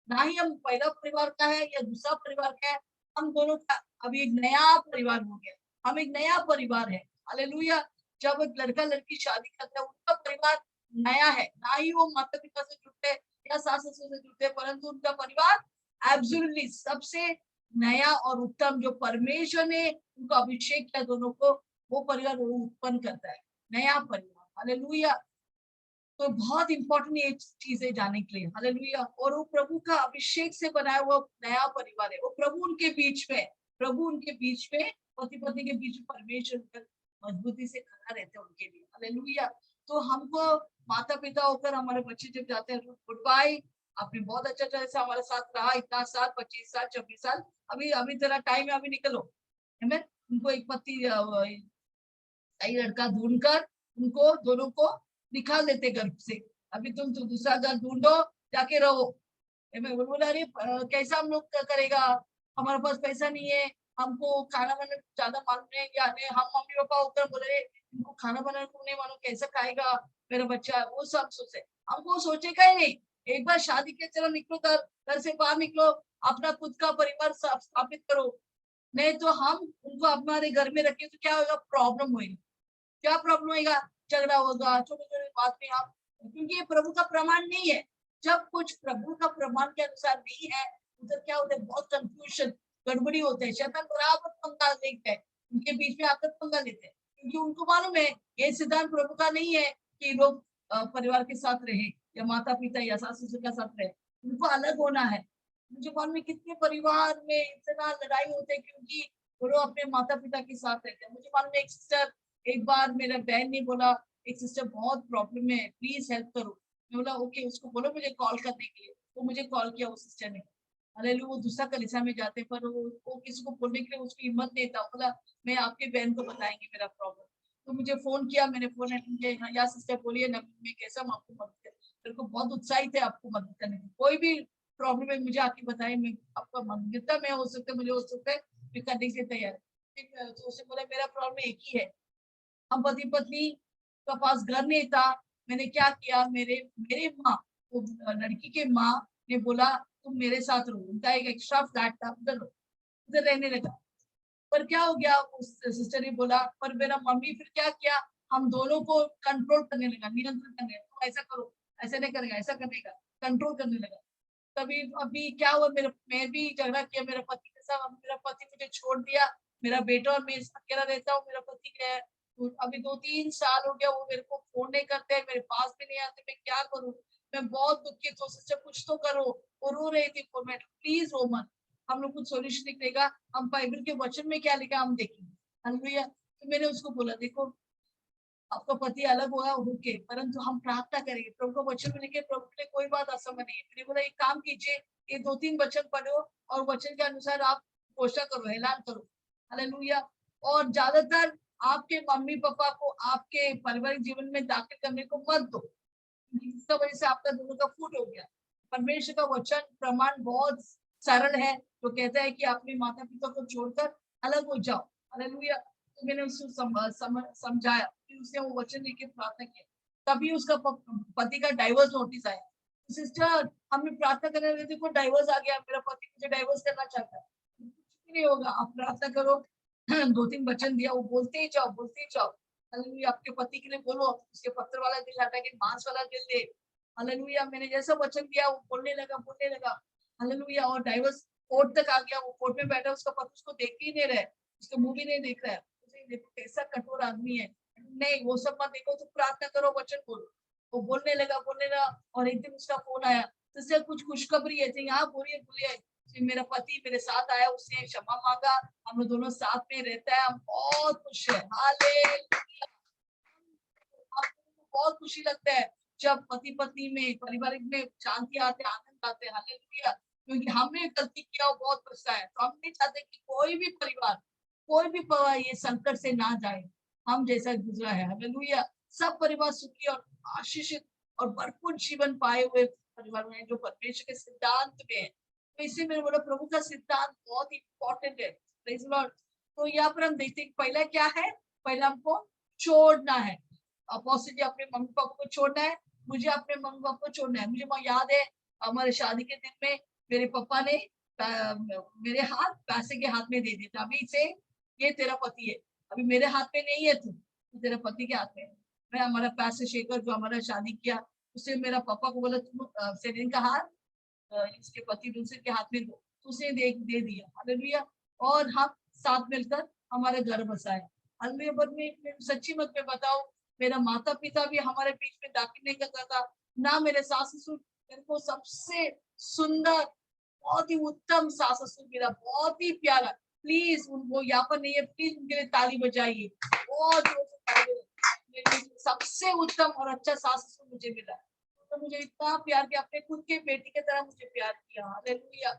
ना ही हम पहला परिवार का है या दूसरा परिवार का है, हम दोनों का अभी एक नया परिवार हो गया। हम एक नया परिवार है। हालेलुया। जब एक लड़का लड़की शादी करता है, उनका परिवार नया है। ना ही वो माता पिता से जुड़ते हैं या सास ससुर से जुड़ते हैं, परंतु उनका परिवार एब्सोल्युटली सबसे नया और उत्तम, जो परमेश्वर ने उनको अभिषेक किया दोनों को, वो परिवार वो उत्पन्न करता है, नया परिवार। हालेलुया। तो बहुत इंपॉर्टेंट ये चीजें जानने के लिए। हालेलुया। और वो प्रभु का अभिषेक से बनाया हुआ नया परिवार है। वो प्रभु उनके बीच में, प्रभु उनके बीच में, पति पत्नी के बीच में परमेश्वर मजबूती से खड़ा रहते हैं उनके लिए। हालेलुया। तो हमको माता पिता होकर हमारे बच्चे जब जाते हैं, गुड बाय, आपने बहुत अच्छा तरह से हमारे साथ रहा, इतना साल, 25 साल, 26 साल, अभी अभी तेरा टाइम है, अभी निकलो। हमें उनको एक पति सही लड़का ढूंढकर उनको दोनों को निकाल देते घर से। अभी तुम तो दूसरा घर ढूंढो, जाके रहो। मैं बोला अरे कैसा हम लोग करेगा, हमारे पास पैसा नहीं है, हमको खाना बनाना ज्यादा मालूम नहीं या नहीं। हम मम्मी पापा होकर बोले इनको खाना बनाना को नहीं मालूम, कैसा खाएगा मेरा बच्चा, वो सब सोचे। हमको सोचेगा ही नहीं। एक बार शादी के चलो निकलो, घर से बाहर निकलो, अपना खुद का परिवार स्थापित करो। नहीं तो हम उनको हमारे घर में रखे तो क्या होगा, प्रॉब्लम होगी। क्या प्रॉब्लम होगा, झगड़ा होगा, छोटे छोटे बात में आप, क्योंकि ये प्रभु का प्रमाण नहीं है। जब कुछ प्रभु का प्रमाण के अनुसार नहीं है, उधर क्या होता है, बहुत कंफ्यूजन, गड़बड़ी होते हैं। शैतान बराबर पंगा लेते हैं, उनके बीच में आकर पंगा लेते हैं, क्योंकि उनको मालूम है ये सिद्धांत प्रभु का नहीं है कि लोग परिवार के साथ रहे या माता पिता या सास ससुर के साथ रहे, उनको अलग होना है। मुझे मालूम है कितने परिवार में इतना लड़ाई होते हैं क्योंकि वो लोग अपने माता पिता के साथ रहते हैं। मुझे मालूम है एक सिस्टर, एक बार मेरा बहन ने बोला एक सिस्टर बहुत प्रॉब्लम में है, प्लीज हेल्प करो। मैं बोला ओके, उसको बोलो मुझे कॉल करने के लिए। तो मुझे कॉल किया उस सिस्टर ने। हालेलुया। वो दूसरा कलीसिया में जाते, पर वो किसी को बोलने के लिए उसकी हिम्मत नहीं था। बोला मैं आपके बहन को बताएंगे मेरा प्रॉब्लम। तो मुझे फोन किया, मैंने फोन अटेंड किया। या सिस्टर बोलिए ना, मैं कैसा हूँ, आपको मदद कर, मेरे को बहुत उत्साहित है आपको मदद करने की। कोई भी प्रॉब्लम है मुझे आके बताए, मैं आपका मदद, जितना मैं हो सकता है मुझे हो सकता है मैं करने के तैयार है। तो उसने बोला मेरा प्रॉब्लम एक ही है, हम पति पत्नी का पास घर नहीं था। मैंने क्या किया, मेरे मेरे माँ, वो लड़की के माँ ने बोला तुम मेरे साथ रहो। उनका एक एक्स्ट्रा फ्लैट था, उधर रहो, उधर रहने लगा। पर क्या हो गया, उस सिस्टर ने बोला, पर मेरा मम्मी फिर क्या किया, हम दोनों को कंट्रोल करने लगा, नियंत्रण करने लगा। तुम ऐसा करो, ऐसा नहीं करेगा, ऐसा करने का कंट्रोल करने लगा। तभी अभी क्या हुआ, मैं भी झगड़ा किया मेरे पति के साथ। मेरा पति मुझे छोड़ दिया, मेरा बेटा और मैं अकेला रहता हूँ। मेरा पति गया है, तो अभी 2-3 साल हो गया, वो मेरे को फोन नहीं करते, मेरे पास भी नहीं आते। मैं क्या करूँ, मैं बहुत दुखी। तो सिस्टर कुछ तो करो। वो रो रही थी, मैं प्लीज रो मत, हम लोग कुछ सोल्यूशन निकलेगा, हम बाइबल के वचन में क्या लिखा हम देखेंगे। हालेलुया। तो मैंने उसको बोला देखो आपका पति अलग होगा होके, परंतु हम प्रार्थना करेंगे, प्रभु को वचन में लिखे, प्रभु के लिए कोई बात असंभव नहीं है। मैंने बोला एक काम कीजिए, ये 2-3 वचन पढ़ो और वचन के अनुसार आप घोषणा करो, ऐलान करो। हालेलुया। और ज्यादातर आपके मम्मी पापा को आपके पारिवारिक जीवन में दाखिल करने को मत दो, जिसका वजह से आपका दोनों का फूट हो गया। परमेश्वर का वचन प्रमाण बहुत सरल है, जो कहता है कि अपने माता पिता को छोड़कर अलग हो जाओ। हालेलुया। तो मैंने उसको समझाया, फिर उसने वो वचन लेके प्रार्थना किया, तभी उसका पति का डाइवोर्स नोटिस आया। सिस्टर हमने प्रार्थना करने लगे थे, डाइवोर्स आ गया, मेरा पति मुझे डाइवोर्स करना चाहता है। कुछ भी नहीं होगा, आप प्रार्थना करो। 2-3 वचन दिया, वो बोलते ही जाओ, बोलते ही जाओ। हालेलुया। आपके पति के लिए बोलो उसके पत्थर वाला दिल हटा के मांस वाला दिल दे। हालेलुया। मैंने जैसा वचन दिया वो बोलने लगा। हालेलुया। और डाइवोर्स कोर्ट तक आ गया, वो कोर्ट में बैठा, उसका पति उसको देख ही नहीं रहा है, उसका मुंह भी नहीं देख रहा है। उसे देखो कैसा कठोर आदमी है। नहीं वो सब मत देखो, तो प्रार्थना करो, वचन बोलो। वो बोलने लगा। और एक दिन उसका फोन आया, तो कुछ खुशखबरी है थी, हाँ बोलिए। मेरा पति मेरे साथ आया, उसने क्षमा मांगा, हम लोग दोनों साथ में रहता है, हम बहुत खुश है। हालेलुया। आपको बहुत खुशी लगता है जब पति पत्नी में पारिवारिक में शांति आते, आनंद आते, हालेलुया। क्योंकि हमने गलती किया वो बहुत गुस्सा है, तो हम नहीं चाहते कि कोई भी परिवार, कोई भी ये संकट से ना जाए, हम जैसा गुजरा है, हालेलुया। सब परिवार सुखी और आशीषित और भरपूर जीवन पाए हुए परिवार में, जो परमेश्वर के सिद्धांत में है। तो इसी में बोला प्रभु का सिद्धांत बहुत इंपॉर्टेंट है। Praise the Lord. तो यहाँ पर हम देखते हैं पहला क्या है, पहला हमको छोड़ना है। अपोस्टल जी अपने मम्मी पापा को छोड़ना है, मुझे अपने मम्मी पापा को छोड़ना है। मुझे याद है हमारे शादी के दिन में मेरे पापा ने मेरे हाथ पैसे के हाथ में दे दिया था, अभी से ये तेरा पति है, अभी मेरे हाथ में नहीं है, तू तेरा पति के हाथ में है। मैं हमारा पैसे शेखर जो हमारा शादी किया, उससे मेरा पापा को बोला तुम सेलिन का हाथ इसके पति दूसरे के हाथ में दो, उसने दे दिया, हालेलुया। और हम साथ मिलकर हमारे घर बसाए, हालेलुया। पर मैं सच्ची मत में बताऊं, मेरा माता पिता भी हमारे बीच में दाखिल नहीं करता था, ना मेरे सास ससुर। मेरे को सबसे सुंदर, बहुत ही उत्तम सास ससुर मिला, बहुत ही प्यारा। प्लीज उनको यहाँ पर नहीं है, प्लीज उनके लिए ताली बजाइए, बहुत जोर से ताली बजाइए। सबसे उत्तम और अच्छा सास ससुर मुझे मिला, तो मुझे इतना प्यार किया, अपने खुद के बेटी की तरह मुझे प्यार किया, हालेलुया।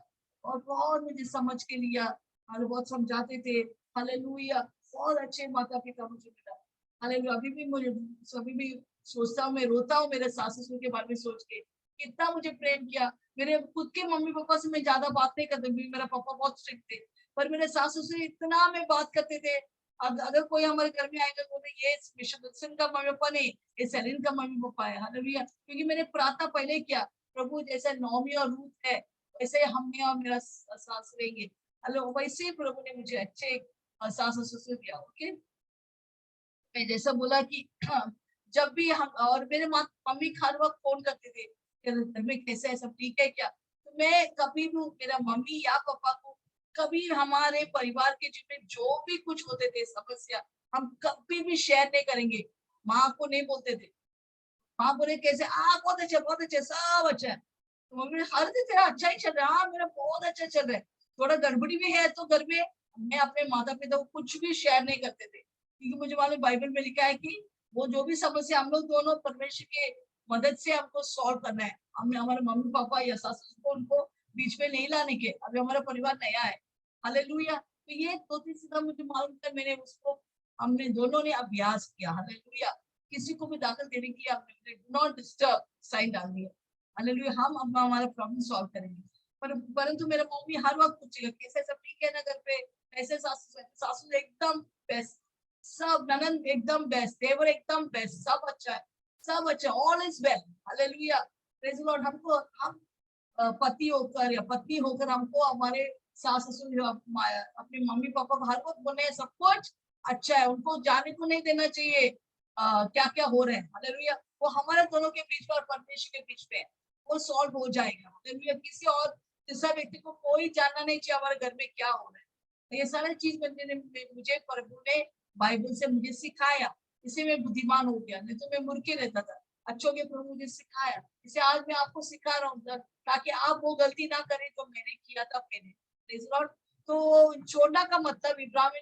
और बहुत मुझे समझ के लिया, और बहुत समझाते थे, हालेलुया। बहुत अच्छे माता पिता मुझे मिला, हालेलुया। अभी भी मुझे अभी भी सोचता हूँ, मैं रोता हूँ मेरे सास ससुर के बारे में सोच के, कितना मुझे प्रेम किया। मेरे खुद के मम्मी पापा से मैं ज्यादा बात नहीं करती, मेरा पापा बहुत स्ट्रिक्ट थे, पर मेरे सास ससुर इतना में बात करते थे। अगर कोई हमारे घर में आएगा तो ये विश्वदर्शन का मम्मी पापा नहीं, ये सेलिन का मम्मी पापा है, हालेलुया। क्योंकि मैंने प्रार्थना पहले किया, प्रभु जैसे नौमी और रूथ है वैसे हमने और मेरा सास रहेंगे, हेलो, वैसे ही प्रभु ने मुझे अच्छे सास ससुर दिया। ओके, मैं जैसा बोला कि जब भी हम और मेरे मम्मी हर वक्त फोन करते थे घर में कैसे है, सब ठीक है क्या, तो मैं कभी भी मेरा मम्मी या पापा को कभी हमारे परिवार के जिसमें जो भी कुछ होते थे समस्या, हम कभी भी शेयर नहीं करेंगे। माँ को नहीं बोलते थे, माँ बोले कैसे, बहुत अच्छे सब अच्छा है। तो मम्मी हर दिन तेरा अच्छा ही चल रहा है, हाँ मेरा बहुत अच्छा चल रहा है, थोड़ा गड़बड़ी भी है तो घर में मैं अपने माता पिता को कुछ भी शेयर नहीं करते थे, क्योंकि मुझे मालूम बाइबल में लिखा है कि वो जो भी समस्या हम लोग दोनों परमेश्वर के मदद से हमको सॉल्व करना है। हमने हमारे मम्मी पापा या सासू को उनको बीच में नहीं लाने के, अभी हमारा परिवार नया है, हालेलुया। तो ये दो तीन सीधा मुझे मालूम था, मैंने उसको हमने दोनों ने अभ्यास किया, हालेलुया। किसी को भी दाखिल देने की हमने डू नॉट डिस्टर्ब साइन डाल दिया, हालेलुया। हम अब हमारा प्रॉब्लम सॉल्व करेंगे। परंतु मेरा मम्मी हर वक्त पूछेगा कैसे, सब ठीक है ना घर पे, ऐसे सासू एकदम बेस्ट, सब ननद एकदम बेस्ट, देवर एकदम बेस्ट, सब अच्छा है, सब अच्छा, all is well, hallelujah, praise the Lord. हमको हम पति होकर या पत्नी होकर हमको हमारे सास ससुर अपने मम्मी पापा को हर वक्त बोले सब कुछ अच्छा है, उनको जाने को नहीं देना चाहिए क्या क्या हो रहा है, हालेलुया। वो हमारे दोनों के बीच में और परमेश्वर के बीच में है, वो सॉल्व हो जाएगा, हालेलुया। किसी और तीसरा व्यक्ति को कोई जानना नहीं चाहिए हमारे घर में क्या हो रहा है। तो ये सारी चीज मुझे प्रभु ने बाइबल से मुझे सिखाया, इसे मैं बुद्धिमान हो गया, नहीं तो मैं मुर्खे रहता था। अच्छों के प्रभु मुझे सिखाया, इसे आज मैं आपको सिखा रहा हूँ ताकि आप वो गलती ना करें जो मैंने किया था पहले, प्रेज़ लॉर्ड। तो छोड़ना का मतलब इब्रानी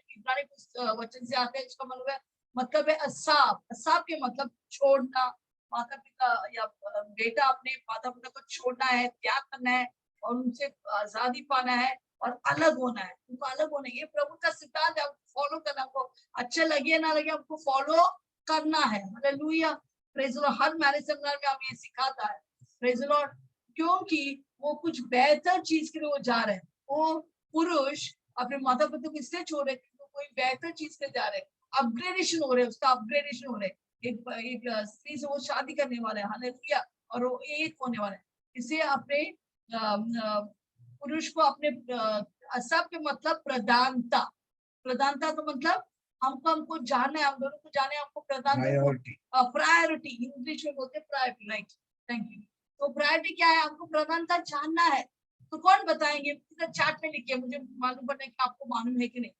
वचन से आता है, इसका मतलब है असाब। असाब के मतलब छोड़ना, माता पिता या बेटा अपने माता पिता को छोड़ना है, त्याग करना है और उनसे आजादी पाना है और अलग होना है, उनको अलग होना है। ये प्रभु का सिद्धांत है, फॉलो करना, हमको अच्छा लगे ना लगे हमको फॉलो करना है, hallelujah, praise the Lord. Her marriage seminar में हमें सिखाता है, प्रेज़ द लॉर्ड, क्योंकि वो कुछ बेहतर चीज के लिए वो जा रहे हैं। वो पुरुष अपने माता पिता को इसलिए छोड़ रहे हैं, कोई बेहतर चीज के जा रहे हैं, अपग्रेडेशन हो रहे हैं, उसका अपग्रेडेशन हो रहे हैं। एक स्त्री से वो शादी करने वाला है, हालेलुया, और वो एक होने वाला है। इसे अपने पुरुष को अपने सब के मतलब प्रधानता, प्रधानता का मतलब हमको जानना है, हम दोनों को जाने, हमको प्रधानता, प्रायोरिटी इंग्लिश में बोलते हैं प्रायोरिटी, राइट, थैंक यू। तो प्रायोरिटी क्या है, हमको प्रधानता जानना है। तो कौन बताएंगे, चार्ट में लिखिए, मुझे मालूम पड़ना है कि आपको मालूम है कि नहीं।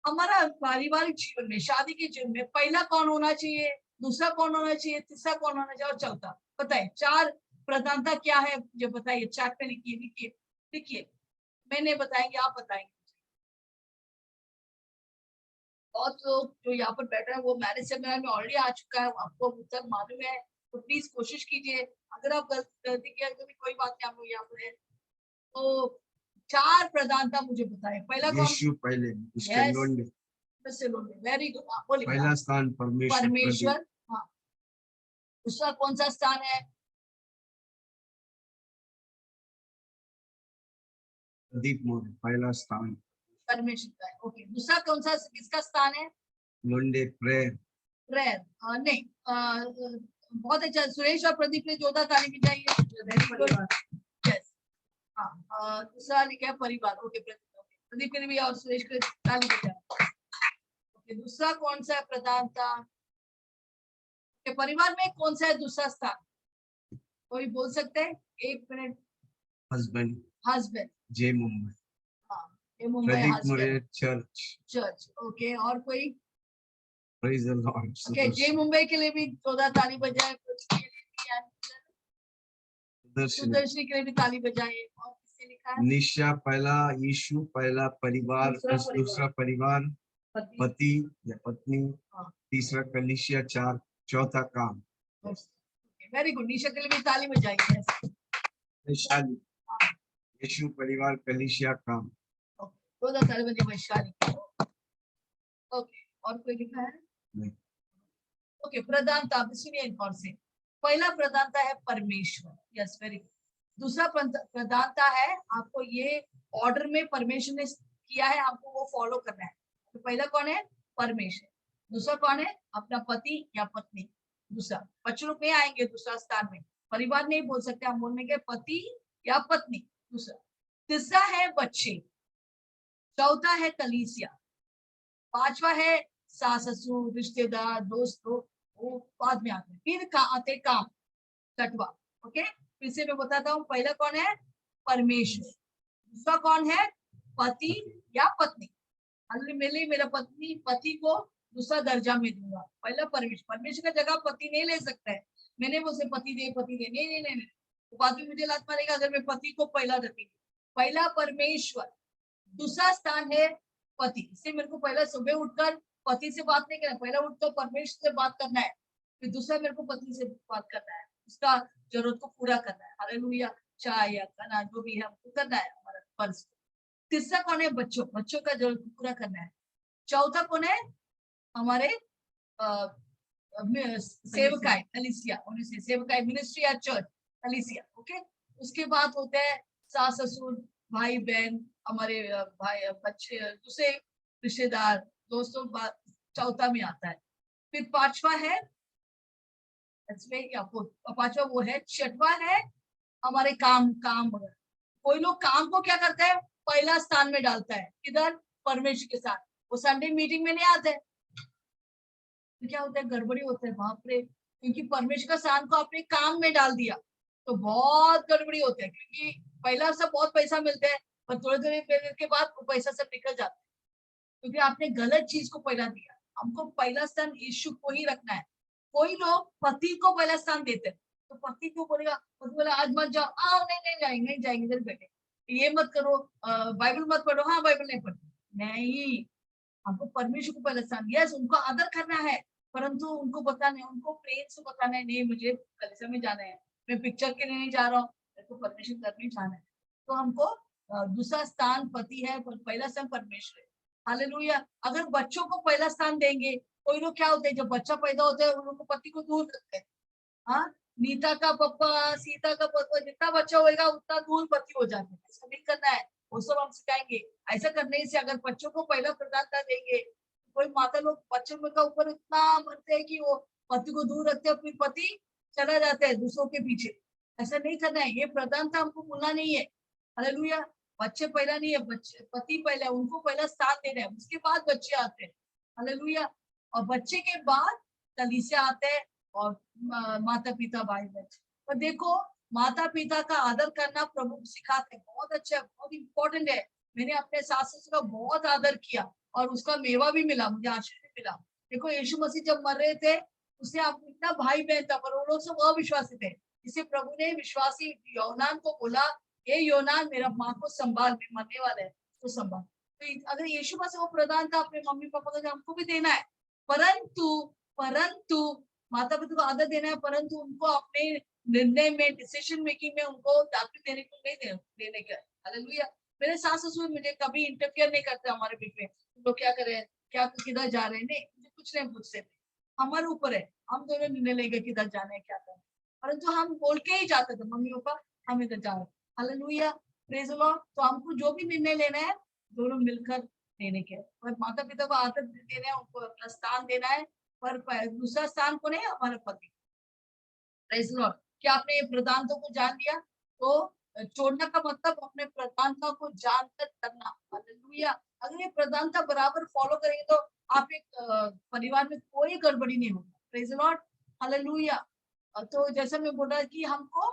हमारा पारिवारिक जीवन में, शादी के जीवन में पहला कौन होना चाहिए, दूसरा कौन होना चाहिए, तीसरा कौन होना चाहिए और चौथा, बताइए चार प्रधानता क्या है, जो बताइए, चार्ट में लिखिए, लिखिए, लिखिए, मैंने बताएंगे, आप बताएंगे। बहुत लोग जो यहाँ पर बैठे हैं वो मैरिज सेमिनार में ऑलरेडी आ चुका है, आपको उत्तर मालूम है, तो प्लीज कोशिश कीजिए। अगर आप गलती किया तो भी कोई बात नहीं, आप लोग यहाँ पर है। तो 4 प्रधानता मुझे बताए। पहला कौन? यीशु पहले, Yes. लोंडे। वेरी गुड, बोलिए। पहला स्थान परमेश्वर, परमेश्वर। हाँ, दूसरा कौन सा स्थान है? प्रदीप मौर्य, पहला स्थान परमेश्वर का है। ओके, दूसरा कौन सा, किसका स्थान है? लोंडे प्रेयर। प्रेयर। नहीं, बहुत अच्छा। सुरेश और प्रदीप ने जोरदार ताली बजाइए। यस। हाँ, दूसरा लिखा है परिवार। ओके, प्रदीप के लिए भी और सुरेश के लिए ताली बजाइए। ओके, दूसरा कौन सा प्रधानता? परिवार में कौन सा है दूसरा स्थान? कोई बोल सकते हैं? 1 मिनट। Husband, husband. जय मुंबई। हाँ, ये Mumbai Pradeep Maurya husband. Church. Church. Okay, और कोई? Praise the Lord. ओके, जय मुंबई के लिए भी 14 ताली बजाए। सुदर्शनी के लिए भी ताली बजाए। और किससे लिखा है? निशा पहला, यीशु पहला, परिवार दूसरा परिवार, पति या पत्नी, हाँ। तीसरा कलीसिया, 4 चौथा काम। वेरी गुड, निशा के लिए भी ताली बजाइए। वैशाली, यीशु परिवार, कलीसिया, काम। 14 ताली बजाइए वैशाली। ओके, और कोई लिखा है? नहीं। ओके, प्रधानता सुनिए इनकॉर से। पहला प्रधानता है परमेश्वर। Yes, very good. दूसरा प्रधानता है आपको ये ऑर्डर में परमेश्वर ने किया है, आपको वो फॉलो करना है। तो पहला कौन है? परमेश्वर। दूसरा कौन है? अपना पति या पत्नी। दूसरा, बच्चे लोग नहीं आएंगे दूसरा स्थान में, परिवार नहीं बोल सकते, हम बोलने के पति या पत्नी। दूसरा, तीसरा है बच्चे, चौथा है कलीसिया, पांचवा है सास ससुर रिश्तेदार दोस्त लोग, वो बाद में आते हैं। फिर आते काम, छठवा। ओके, फिर से मैं बताता हूँ। पहला कौन है? परमेश्वर। दूसरा कौन है? पति या पत्नी। अल्टीमेटली मेरा पत्नी पति को दूसरा दर्जा में दूंगा। पहला परमेश्वर, परमेश्वर का जगह पति नहीं ले सकता है। मैंने उसे पति दे नहीं नहीं नहीं, नहीं। तो बाद में मुझे लात मारेगा अगर मैं पति को पहला देती। पहला परमेश्वर, दूसरा स्थान है पति। इससे मेरे को पहला सुबह उठकर पति से बात नहीं करना, पहला उठकर परमेश्वर से बात करना है। फिर दूसरा मेरे को पति से बात करना है, उसका जरूरत को पूरा करना है। हालेलुया, चाय या खाना जो भी है हमको करना है, हमारा फर्ज। तीसरा कौन है? बच्चों, बच्चों का जरूरत को पूरा करना है। चौथा कौन है? हमारे सेवकाई, कलीसिया, सेवकाई मिनिस्ट्री या चर्च, कलीसिया। ओके, उसके बाद होते हैं सास ससुर, भाई बहन, हमारे भाई बच्चे, दूसरे रिश्तेदार, दोस्तों, चौथा में आता है। फिर पांचवा है, पांचवा वो है। छठवा है हमारे काम, काम वगैरह। कोई लोग काम को क्या करता है? पहला स्थान में डालता है। किधर? परमेश्वर के साथ। वो संडे मीटिंग में नहीं आते, तो क्या होता है? गड़बड़ी होता है, बाप रे, क्योंकि परमेश्वर का स्थान को आपने काम में डाल दिया तो बहुत गड़बड़ी होता है। क्योंकि पहला सब बहुत पैसा मिलता है, पर थोड़े देर के बाद वो पैसा सब निकल जाता है, क्योंकि आपने गलत चीज को पहला दिया। हमको पहला स्थान यीशु को ही रखना है। कोई लोग पति को पहला स्थान देते हैं, तो पति क्यों बोलेगा? पति बोला आज मत जाओ, आओ, नहीं नहीं जाएंगे, नहीं जाएंगे, इधर बैठे, ये मत करो, बाइबल मत पढ़ो, हाँ बाइबल नहीं पढ़ो, नहीं। हमको परमेश्वर को पहला स्थान, यस उनको आदर करना है, परंतु उनको बताना है, उनको प्रेम से बताना है, नहीं मुझे कलीसिया में जाना है, मैं पिक्चर के लिए नहीं जा रहा हूँ, मेरे को परमेश्वर करने जाना है। तो हमको दूसरा स्थान पति है, पहला स्थान परमेश्वर है। हालेलुया। अगर बच्चों को पहला स्थान देंगे, कोई लोग क्या होते हैं जब बच्चा पैदा होता है उन लोगों को पति को दूर रखते हैं। हाँ, नीता का पप्पा, सीता का पप्पा, जितना बच्चा होगा उतना दूर पति हो जाते हैं। ऐसा नहीं करना है, वो सब हम सिखाएंगे। ऐसा करने से अगर बच्चों को पहला प्रधानता देंगे, कोई माता लोग बच्चों के ऊपर इतना मरते हैं कि वो पति को दूर रखते हैं, फिर पति चला जाता है दूसरों के पीछे। ऐसा नहीं करना है, ये प्रधानता हमको भूलना नहीं है। हालेलुया। बच्चे पहला नहीं है, बच्चे पति पहला है, उनको पहला स्थान देना है, उसके बाद बच्चे आते हैं। हालेलुया। और बच्चे के बाद कलीसिया आते हैं और माता पिता भाई बहन। पर देखो, माता पिता का आदर करना प्रभु सिखाते हैं, बहुत अच्छा है, बहुत इंपॉर्टेंट है। मैंने अपने सास ससुर का बहुत आदर किया और उसका मेवा भी मिला, मुझे आशीष भी मिला। देखो, यीशु मसीह जब मर रहे थे उससे आप इतना भाई बहन था, पर वो लोग सब अविश्वासी थे। इसे प्रभु ने विश्वासी योनान को बोला, ये योनान मेरा माँ को संभाल, में मरने वाला है तो संभाल। तो अगर यीशु मसीह वो प्रधान था, अपने मम्मी पापा का हमको भी देना है। परंतु माता पिता को आदर देना है, परंतु उनको अपने निर्णय में, डिसीजन मेकिंग में उनको दाखिल देने को नहीं देने का। हालेलुया। मेरे सास ससुर मुझे कभी इंटरफियर नहीं करते हमारे बीच में, तुम लोग क्या कर रहे हैं, क्या किधर जा रहे हैं, नहीं, मुझे कुछ नहीं पूछते। हमारे ऊपर है, हम दोनों निर्णय लेंगे किधर जाना है, क्या करना है। परंतु हम बोल के ही जाते थे, मम्मी पापा हम इधर जा रहे हैं। Hallelujah, praise the Lord. तो हमको जो भी निर्णय लेना है दोनों मिलकर लेने के, और माता पिता को आदर देना है, उनको अपना स्थान देना है, पर दूसरा स्थान कौन है, हमारा पति। Praise the Lord. क्या आपने ये प्रधानता को जान लिया? तो छोड़ना का मतलब अपने प्रधानता को जानकर करना। हालेलुया। अगर ये प्रधानता बराबर फॉलो करेंगे तो आप एक परिवार में कोई गड़बड़ी नहीं होगा। Praise the Lord. हालेलुया। तो जैसे मैं बोला कि हमको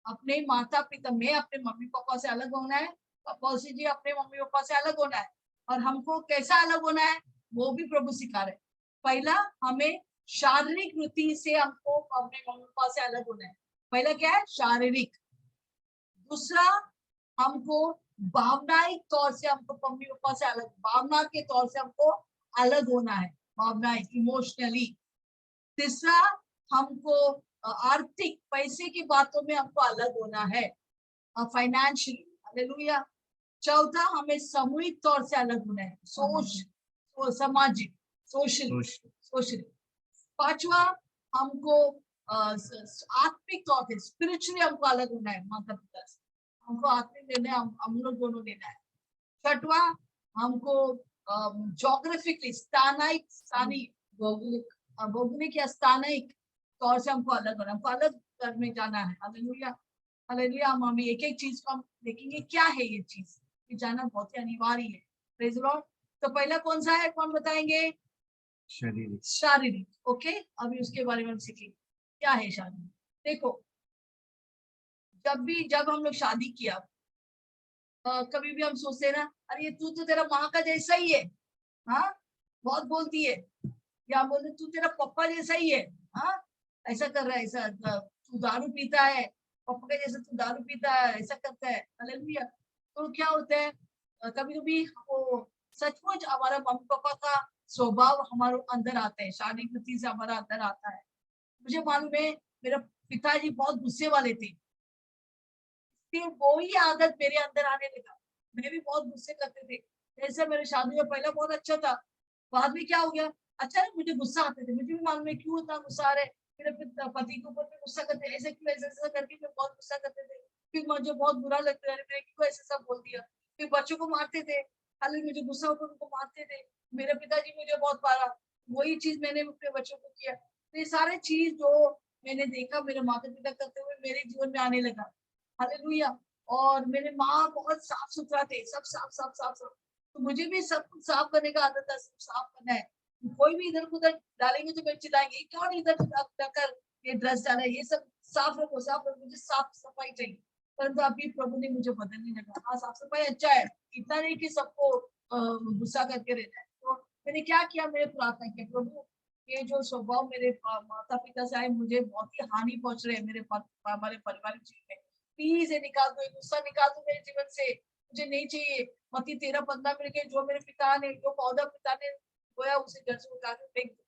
अपने माता पिता में अपने मम्मी पापा से अलग होना है, पॉलिसी जी अपने मम्मी पापा से अलग होना है। और हमको कैसा अलग होना है वो भी प्रभु सिखा रहे। पहला, हमें शारीरिक वृत्ति से हमको अपने मम्मी पापा से अलग होना है। पहला क्या है? शारीरिक। दूसरा, हमको भावनात्मक तौर से हमको मम्मी पापा से अलग, भावना के तौर से हमको अलग होना है, भावना इमोशनली। तीसरा, हमको आर्थिक पैसे की बातों में हमको अलग होना है, फाइनेंशियली। हालेलुया। चौथा, हमें सामूहिक तौर से अलग होना है, सामाजिक, सोशली। पांचवा, हमको आत्मिक तौर से, स्पिरिचुअली हमको अलग होना है माता पिता से, हमको आत्मिक लेना है, हम लोग दोनों लेना है। छठवा, हमको जोग्राफिकली, भौगोलिक या स्थानिक तौर से हमको अलग होना है, हमको अलग घर में जाना है। हालेलुया। हालेलुया। हम एक एक चीज को हम देखेंगे क्या है ये चीज, ये जानना बहुत ही अनिवार्य है। Praise the Lord. तो पहला कौन सा है, कौन बताएंगे? शारीरिक। ओके, अभी उसके बारे में हम सीखेंगे क्या है शारीरिक। देखो, जब हम लोग शादी किया, कभी भी हम सोचते ना, अरे तू तो तेरा माँ का जैसा ही है, हाँ, बहुत बोलती है, या बोलते तू तेरा पापा जैसा ही है, हाँ, ऐसा कर रहा है, ऐसा तू दारू पीता है, पापा का जैसा तू दारू पीता है, ऐसा करता है। हालेलुया। तो क्या होता है, कभी कभी वो सचमुच हमारा मम्मी पापा का स्वभाव हमारे अंदर आता है, शारीरिक वृत्ति से हमारा अंदर आता है। मुझे मालूम है, मेरे पिताजी बहुत गुस्से वाले थे, फिर वो ही आदत मेरे अंदर आने लगा, मैं भी बहुत गुस्से करते थे। जैसे मेरे शादी में पहला बहुत अच्छा था, बाद में क्या हो गया, अच्छा नहीं, मुझे गुस्सा आते थे, मुझे भी मालूम है क्यों इतना गुस्सा आ रहा है, मेरे पति के ऊपर मैं गुस्सा करते, ऐसे क्यों, ऐसा करके मैं बहुत गुस्सा करते थे। फिर मुझे बहुत बुरा लगता है, मैंने क्यों ऐसे सब बोल दिया। फिर बच्चों को मारते थे, हालांकि मुझे गुस्सा होकर उनको मारते थे, मेरे पिताजी मुझे बहुत मारा, वही चीज मैंने अपने बच्चों को किया। तो ये सारे चीज जो मैंने देखा मेरे माता पिता करते हुए मेरे जीवन में आने लगा। हालेलुया। और मेरे माँ बहुत साफ सुथरा थे, सब साफ साफ साफ साफ, तो मुझे भी सब कुछ साफ करने का आदत था, सब साफ करना है। कोई भी इधर उधर डालेंगे तो मैं चिल्लाएंगे, क्यों नहीं इधर कर ये ड्रेस डाला है, ये सब साफ रखो, साफ रखो, मुझे साफ सफाई चाहिए। परंतु अभी प्रभु ने मुझे बदलने लगा, हाँ साफ सफाई अच्छा है, इतना नहीं कि सबको गुस्सा करके रहना है। तो मैंने क्या किया, मैंने प्रार्थना किया, प्रभु ये जो स्वभाव मेरे माता पिता से आए, मुझे बहुत ही हानि पहुंच रहे हैं मेरे हमारे पारिवारिक जीवन में, प्लीज ये निकाल दो, गुस्सा निकाल दो मेरे जीवन से, मुझे नहीं चाहिए। मत्ती 13:15 में लिखे, जो मेरे पिता ने, जो पौधा पिता ने बोया उसे जड़ से उतार के फेंक दो।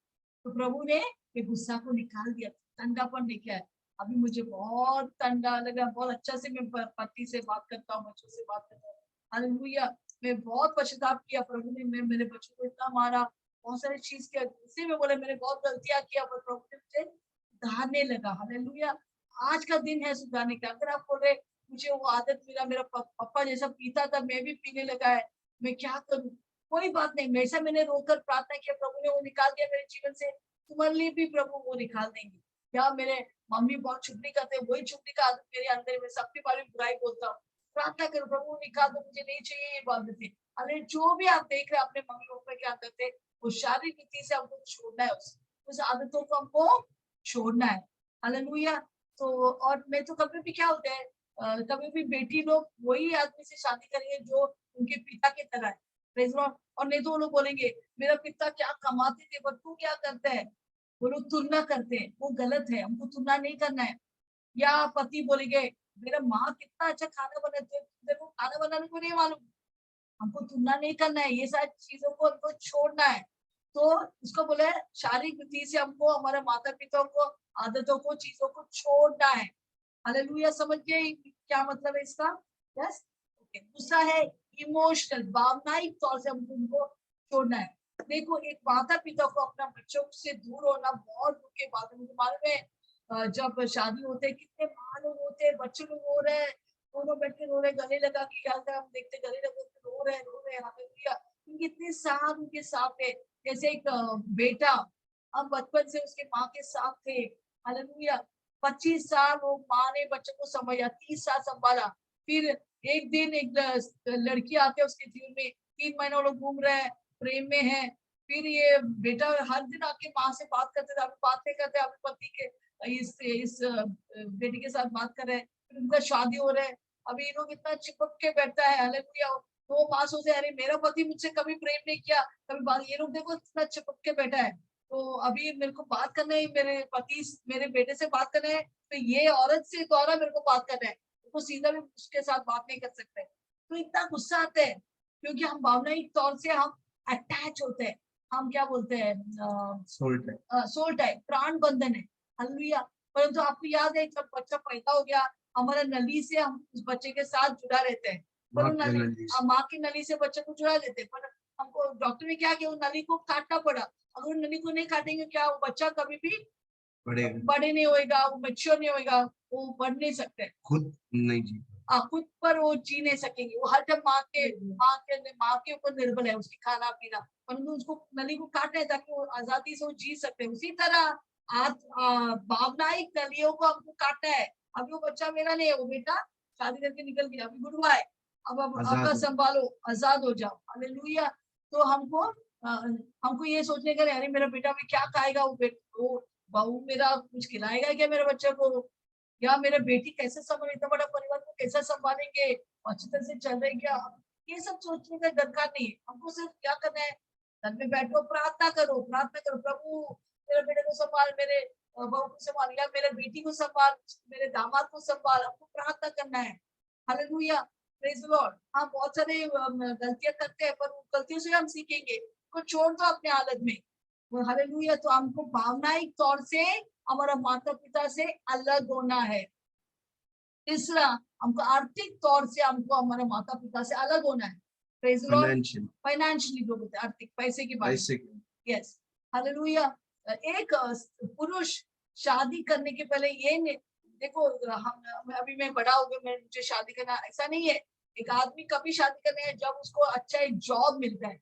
तो प्रभु ने ये गुस्सा को निकाल दिया, ठंडापन लेके आया। अभी मुझे बहुत ठंडा लगा, बहुत अच्छा से मैं पति से बात करता हूँ, बच्चों से बात करता हूँ। हालेलुया। मैं बहुत पश्चाताप किया, प्रभु ने मेरे बच्चों को इतना मारा, बहुत सारी चीज किया, इसी में बोले मैंने बहुत गलतियां किया, पर प्रभु ने मुझे सुधारने लगा। हालेलुया। आज का दिन है सुधारने का। अगर आप बोल रहे मुझे वो आदत मिला, मेरा पापा जैसा पीता था मैं भी पीने लगा है, मैं क्या करूं, कोई बात नहीं, वैसा मैंने रोकर प्रार्थना किया, प्रभु ने वो निकाल दिया मेरे जीवन से, तुम्हारे लिए भी प्रभु वो निकाल देंगे। क्या मेरे मम्मी बहुत चुगली करते, वही चुगली का आदत मेरे अंदर, में सबके बारे में बुराई बोलता हूँ, प्रार्थना करो प्रभु निकाल दो, मुझे नहीं चाहिए ये आदतें। अरे जो भी आप देख रहे हैं अपने मम्मी पापा क्या करते, वो शारीरिक रीति से हमको छोड़ना है, उस आदतों को हमको छोड़ना है। हालेलुया। तो और मैं तो कभी भी क्या होता है, कभी भी बेटी लोग वही आदमी से शादी करेंगे जो उनके पिता की तरह है, प्रेज़ लॉर्ड। और नहीं तो वो लोग बोलेंगे मेरा पिता क्या कमाते थे पर तू क्या करता है, वो लोग तुलना करते हैं, वो गलत है, हमको तुलना नहीं करना है। या पति बोलेंगे मेरा माँ कितना अच्छा खाना बनाते है, तेरे को खाना बनाने को नहीं मालूम, हमको तुलना नहीं करना है, ये सारी चीजों को हमको छोड़ना है। तो उसको बोले शारीरिक रीति से हमको हमारे माता पिता को, आदतों को, चीजों को छोड़ना है। हालेलुया, समझ गए क्या मतलब है इसका? Yes, okay. दूसरा है इमोशनल, भावनात्मक तौर से हमको उनको छोड़ना है। देखो, एक माता पिता को अपना बच्चों से दूर होना बहुत दुख की बात है। मुझे मालूम है जब शादी होते हैं कितने माँ लोग होते हैं, बच्चे लोग रो रहे हैं, दोनों बैठ के रो रहे, गले लगा के, हम देखते गले लगा के रो रहे हैं। हालेलुया, क्योंकि इतने साल उनके साथ है। जैसे एक बेटा, हम बचपन से उसके माँ के साथ थे। हालेलुया, 25 साल वो माँ ने बच्चे को संभाला, 30 साल संभाला। फिर एक दिन एक लड़की आते है उसके जीवन में, 3 महीने वो लोग घूम रहे हैं, प्रेम में है। फिर ये बेटा हर दिन आके माँ से बात करते थे, अभी बात नहीं करते, अपने पति के इस बेटी के साथ बात कर रहे हैं। फिर उनका शादी हो रहा है, अभी ये लोग इतना चिपक के बैठता है। हालेलुया, तो वो माँ सोचते अरे मेरा पति मुझसे कभी प्रेम नहीं किया, कभी बात, ये लोग देखो इतना चिपक के बैठा है। तो अभी मेरे को बात करना है, मेरे पति मेरे बेटे से बात करना है, तो ये औरत से द्वारा मेरे को बात करना है, तो सीधा भी उसके साथ बात नहीं कर सकते। तो इतना गुस्सा आता है, क्योंकि हम भावनात्मक तौर से हम अटैच होते हैं। हम क्या बोलते हैं, सोल टाइप, प्राण बंधन है। हालेलुया, परंतु आपको याद है जब बच्चा पैदा हो गया, हमारा नली से हम उस बच्चे के साथ जुड़ा रहते हैं। पर माँ की नली से बच्चे को जुड़ा लेते हैं, पर हमको डॉक्टर ने क्या किया, वो नली को काटना पड़ा। अगर नली को नहीं काटेंगे, क्या वो बच्चा कभी भी बड़े नहीं होएगा, वो मैच्योर नहीं होएगा, वो बढ़ नहीं सकते, खुद नहीं जी, खुद पर वो जी नहीं सकेंगे। वो हर टाइम माँ के ऊपर निर्भर है, उसकी खाना पीना, परंतु उसको नली को काटना है ताकि वो आजादी से वो जी सकते हैं। उसी तरह भावनात्मक नलियों को हमको काटना है। अभी वो बच्चा मेरा नहीं है, वो बेटा शादी करके निकल गया, अभी गुड बाय, अब आपका संभालो, आजाद हो जाओ। हालेलुया, तो हमको ये सोचने का, अरे मेरा बेटा भी क्या खाएगा, वो बहू मेरा कुछ खिलाएगा क्या मेरे बच्चे को, या मेरा बेटी कैसे संभाले, इतना बड़ा परिवार को कैसे संभालेंगे, अच्छी तरह से चल रहे क्या, ये सब सोचने का दरकार नहीं है। हमको सिर्फ क्या करना है, घर में बैठो, प्रार्थना करो, प्रभु मेरे बेटे को संभाल, मेरे बहू को संभाल, या मेरे बेटी को संभाल, मेरे दामाद को संभाल, हमको प्रार्थना करना है। Hallelujah, praise the Lord. हाँ, बहुत सारे गलतियां करते हैं, पर गलतियों से हम सीखेंगे, तो छोड़ दो अपने हालत में। हालेलुया, तो हमको भावनात्मक तौर से हमारा माता पिता से अलग होना है। तीसरा, हमको आर्थिक तौर से हमको हमारे माता पिता से अलग होना है। प्रेज द लॉर्ड, फाइनेंशियली जो बोलते हैं, आर्थिक पैसे की बात, यस। हालेलुया, एक पुरुष शादी करने के पहले ये देखो, हम अभी मैं बड़ा हो गया, मुझे शादी करना ऐसा नहीं है। एक आदमी कभी शादी करने है जब उसको अच्छा एक जॉब मिलता है,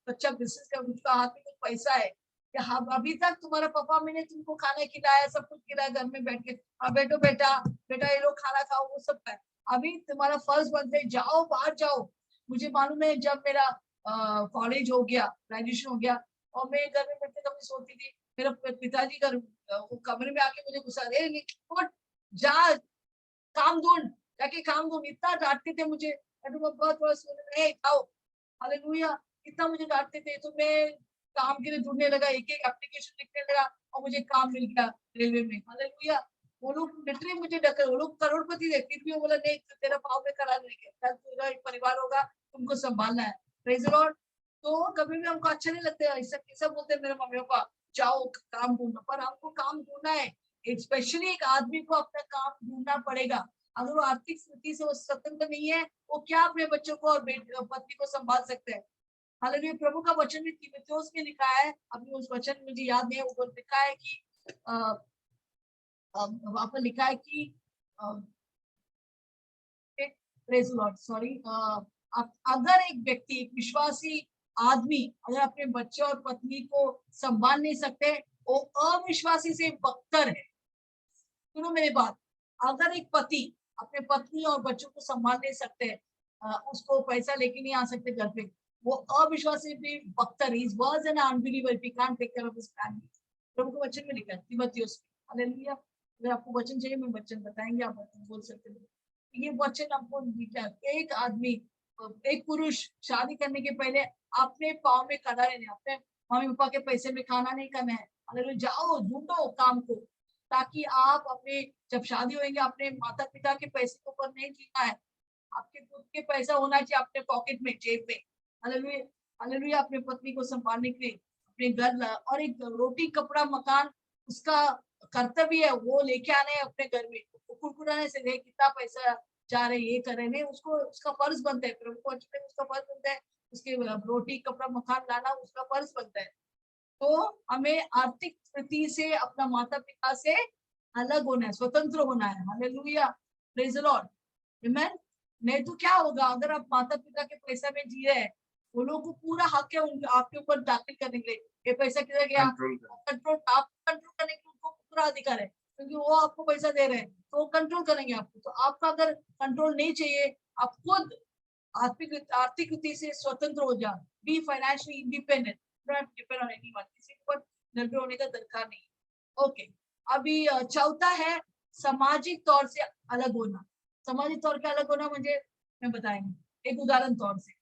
अच्छा बिजनेस का, उसका हाथ में कुछ पैसा है, कि हाँ अभी तक तुम्हारा पापा मैंने तुमको खाना खिलाया, सब कुछ खिलाया, घर में बैठ के, हाँ बेटो बेटा ये लोग खाना खाओ, वो सब है। अभी तुम्हारा फर्ज बनते है, जाओ बाहर जाओ। मुझे मालूम है जब मेरा कॉलेज हो गया, ग्रेजुएशन हो गया, और मैं घर में बैठ के कभी सोती थी, मेरा पिताजी घर वो कमरे में आके मुझे गुस्सा दे, जा काम ढूंढ, जाके काम ढूंढ, इतना डांटते थे मुझे। बहुत खाओ। हालेलुया, इतना मुझे डांटते थे, तो मैं काम के लिए ढूंढने लगा, एक एक एप्लीकेशन लिखने लगा, और मुझे काम मिल गया रेलवे में। हालेलुया, वो लोग लिटरली मुझे डकर, वो लोग करोड़पति थे, फिर भी वो बोला नहीं, तेरा पाव में करा देंगे, कल तेरा एक परिवार होगा, तुमको संभालना है। Praise the Lord. तो कभी भी हमको अच्छा नहीं लगता, ऐसा कैसा बोलते हैं मेरे मम्मी पापा, जाओ काम ढूंढो, पर हमको काम ढूंढना है। स्पेशली एक आदमी को अपना काम ढूंढना पड़ेगा। अगर वो आर्थिक स्थिति से वो स्वतंत्र नहीं है, वो क्या अपने बच्चों को और पत्नी को संभाल सकते हैं। हालेलुया, प्रभु का वचन भी तीमुथियुस में लिखा है, अभी उस वचन मुझे याद नहीं है, वो लिखा है कि वहां पर लिखा है कि प्रेज लॉर्ड, सॉरी, अगर एक व्यक्ति, एक विश्वासी आदमी अगर अपने बच्चे और पत्नी को संभाल नहीं सकते, वो अविश्वासी से बदतर है। सुनो मेरी बात, अगर एक पति अपने पत्नी और बच्चों को संभाल नहीं सकते, उसको पैसा लेके नहीं आ सकते घर पे, वो अविश्वासी भी बदतर, is worse an unbeliever if he can't take care of his family. प्रभु के वचन में लिखा है तीमुथियुस में। हालेलुया, अगर आपको वचन चाहिए मैं वचन बताएंगे, आप बोल सकते हैं। ये वचन आपको लिखा है, एक आदमी, एक पुरुष शादी करने के पहले अपने पाँव में खड़ा रहना, अपने मम्मी पापा के पैसे में खाना नहीं करना है। हालेलुया, जाओ ढूंढो काम को, ताकि आप अपने जब शादी होंगे अपने माता पिता के पैसे के ऊपर नहीं जीना है, आपके खुद के पैसा होना चाहिए अपने पॉकेट में, जेब में। हालेलुया, हालेलुया, अपने पत्नी को संभालने के लिए, अपने घर और एक रोटी कपड़ा मकान उसका कर्तव्य है, वो लेके आने हैं अपने घर में। कुरकुराने से देख कितना पैसा जा रहे ये कर रहे हैं, उसको उसका फर्ज बनता है, प्रभु को अच्छे उसका फर्ज बनता है, उसके रोटी कपड़ा मकान लाना उसका फर्ज बनता है। तो हमें आर्थिक स्थिति से अपना माता पिता से अलग होना है, स्वतंत्र होना है। हालेलुया, प्रेज द लॉर्ड, आमेन। नहीं तो क्या होगा, अगर आप माता पिता के पैसा में जी रहे हैं, वो लोगों को पूरा हक है उनके आपके ऊपर दाखिल करने के लिए। ये पैसा किधर गया, कंट्रोल आप कंट्रोल करने के उनको पूरा अधिकार है, क्योंकि वो आपको पैसा दे रहे हैं तो वो कंट्रोल करेंगे आपको। तो आपका अगर कंट्रोल नहीं चाहिए, आप खुद आर्थिक रीति से स्वतंत्र हो जाओ, be financially independent, not depend on anyone, किसी पर निर्भर होने का दरकार नहीं है। ओके, अभी चौथा है सामाजिक तौर से अलग होना। सामाजिक तौर पे अलग होना मुझे मैं बताएंगे एक उदाहरण तौर से।